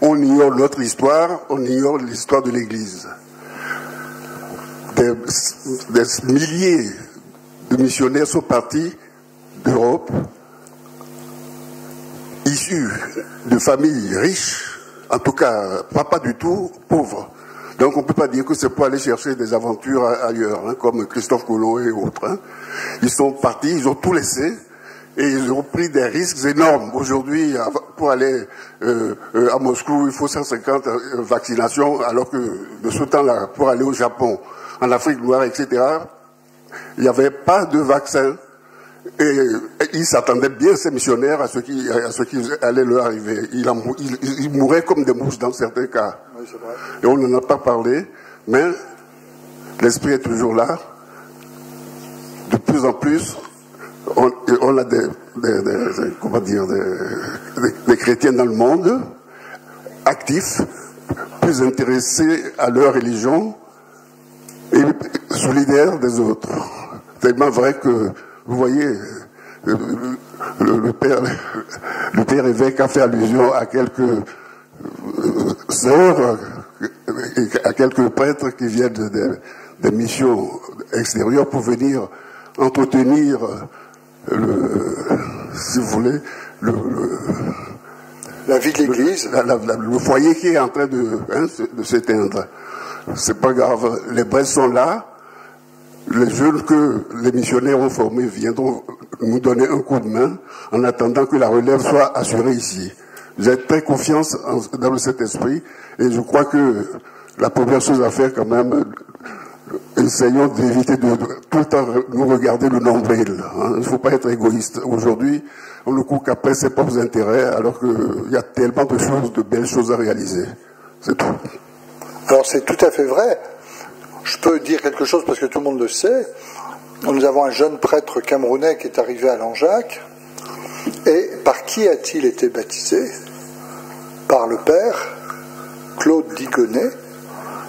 On ignore notre histoire, on ignore l'histoire de l'Église. Des milliers de missionnaires sont partis d'Europe, issus de familles riches, en tout cas pas du tout pauvres. Donc on ne peut pas dire que c'est pour aller chercher des aventures ailleurs, hein, comme Christophe Colomb et autres. Hein. Ils sont partis, ils ont tout laissé, et ils ont pris des risques énormes. Aujourd'hui, pour aller à Moscou, il faut 150 vaccinations, alors que de ce temps-là, pour aller au Japon, en Afrique noire, etc., il n'y avait pas de vaccin. Et ils s'attendaient bien, ces missionnaires, à ce qui allait leur arriver. Ils mouraient comme des mouches dans certains cas. Oui, c'est vrai. Et on n'en a pas parlé, mais l'esprit est toujours là. De plus en plus, on a des chrétiens dans le monde, actifs, plus intéressés à leur religion et solidaires des autres. Tellement vrai que, vous voyez, le père évêque a fait allusion à quelques sœurs, à quelques prêtres qui viennent des missions extérieures pour venir entretenir, si vous voulez, la vie de l'Église, le foyer qui est en train de s'éteindre. C'est pas grave, les braises sont là. Les jeunes que les missionnaires ont formés viendront nous donner un coup de main en attendant que la relève soit assurée ici. J'ai très confiance dans cet esprit et je crois que la première chose à faire quand même, essayons d'éviter de tout le temps nous regarder le nombril. Hein. Il ne faut pas être égoïste. Aujourd'hui, on ne court qu'après ses propres intérêts alors qu'il y a tellement de belles choses à réaliser. C'est tout. Alors c'est tout à fait vrai. Je peux dire quelque chose parce que tout le monde le sait. Nous avons un jeune prêtre camerounais qui est arrivé à Langeac. Et par qui a-t-il été baptisé? Par le père Claude Digonnet,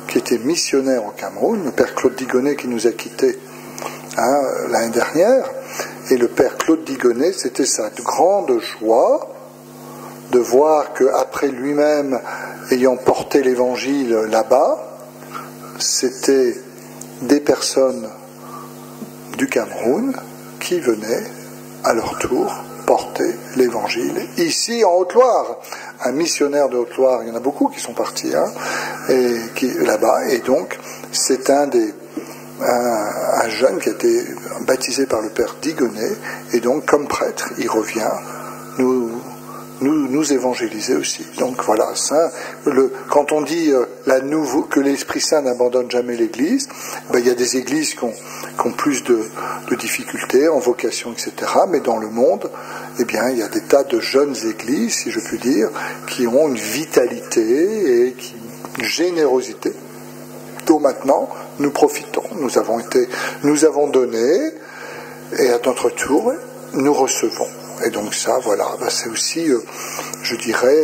qui était missionnaire au Cameroun. Le père Claude Digonnet qui nous a quittés l'année dernière. Et le père Claude Digonnet, c'était sa grande joie de voir qu'après lui-même, ayant porté l'évangile là-bas, c'était des personnes du Cameroun qui venaient à leur tour porter l'Évangile. Ici, en Haute-Loire, un missionnaire de Haute-Loire, il y en a beaucoup qui sont partis là-bas, et donc c'est un jeune qui a été baptisé par le père Digonnet, et donc comme prêtre, il revient nous évangéliser aussi. Donc voilà, ça, quand on dit que l'Esprit Saint n'abandonne jamais l'Église, il y a des églises qui ont plus de difficultés en vocation, etc. Mais dans le monde, il y a des tas de jeunes églises, si je puis dire, qui ont une vitalité et une générosité dont maintenant nous profitons. Nous avons donné, et à notre tour, nous recevons. Et donc ça, voilà, c'est aussi, je dirais,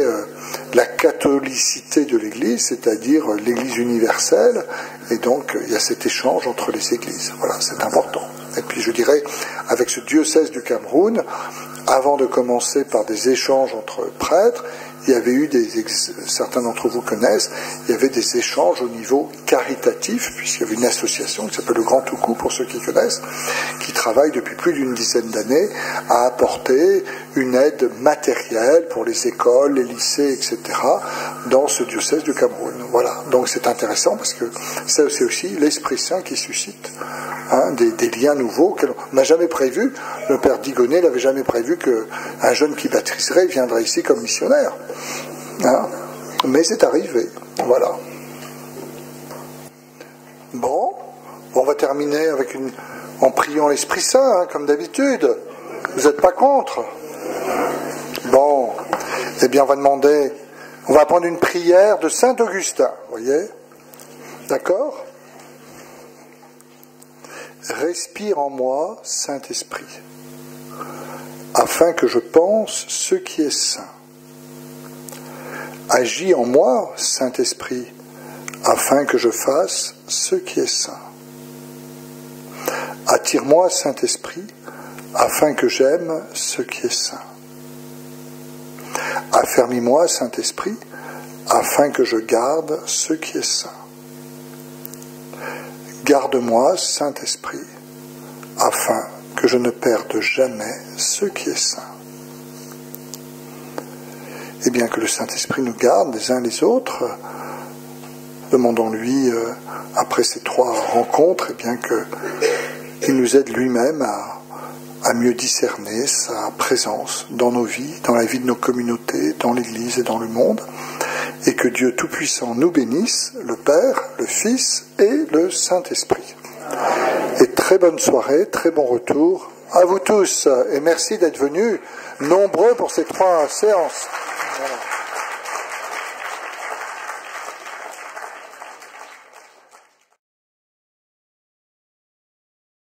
la catholicité de l'Église, c'est-à-dire l'Église universelle, et donc il y a cet échange entre les Églises. Voilà, c'est important. Et puis je dirais, avec ce diocèse du Cameroun, avant de commencer par des échanges entre prêtres, il y avait eu certains d'entre vous connaissent, il y avait des échanges au niveau caritatif, puisqu'il y avait une association qui s'appelle le Grand Toucou, pour ceux qui connaissent, qui travaille depuis plus d'une dizaine d'années à apporter une aide matérielle pour les écoles, les lycées, etc., dans ce diocèse du Cameroun. Voilà, donc c'est intéressant parce que c'est aussi l'Esprit Saint qui suscite des liens nouveaux qu'on n'a jamais prévus. Le père Digonnet n'avait jamais prévu qu'un jeune qui baptiserait viendrait ici comme missionnaire. Mais c'est arrivé. Voilà. Bon, on va terminer en priant l'Esprit Saint, comme d'habitude. Vous n'êtes pas contre? Bon, eh bien on va prendre une prière de Saint Augustin, vous voyez? D'accord? Respire en moi, Saint-Esprit, afin que je pense ce qui est saint. Agis en moi, Saint-Esprit, afin que je fasse ce qui est saint. Attire-moi, Saint-Esprit, afin que j'aime ce qui est saint. Affermis-moi, Saint-Esprit, afin que je garde ce qui est saint. Garde-moi, Saint-Esprit, afin que je ne perde jamais ce qui est saint. Et bien que le Saint-Esprit nous garde les uns les autres, demandons-lui, après ces 3 rencontres, et bien qu'il nous aide lui-même à mieux discerner sa présence dans nos vies, dans la vie de nos communautés, dans l'Église et dans le monde, et que Dieu Tout-Puissant nous bénisse, le Père, le Fils et le Saint-Esprit. Et très bonne soirée, très bon retour à vous tous, et merci d'être venus nombreux pour ces 3 séances.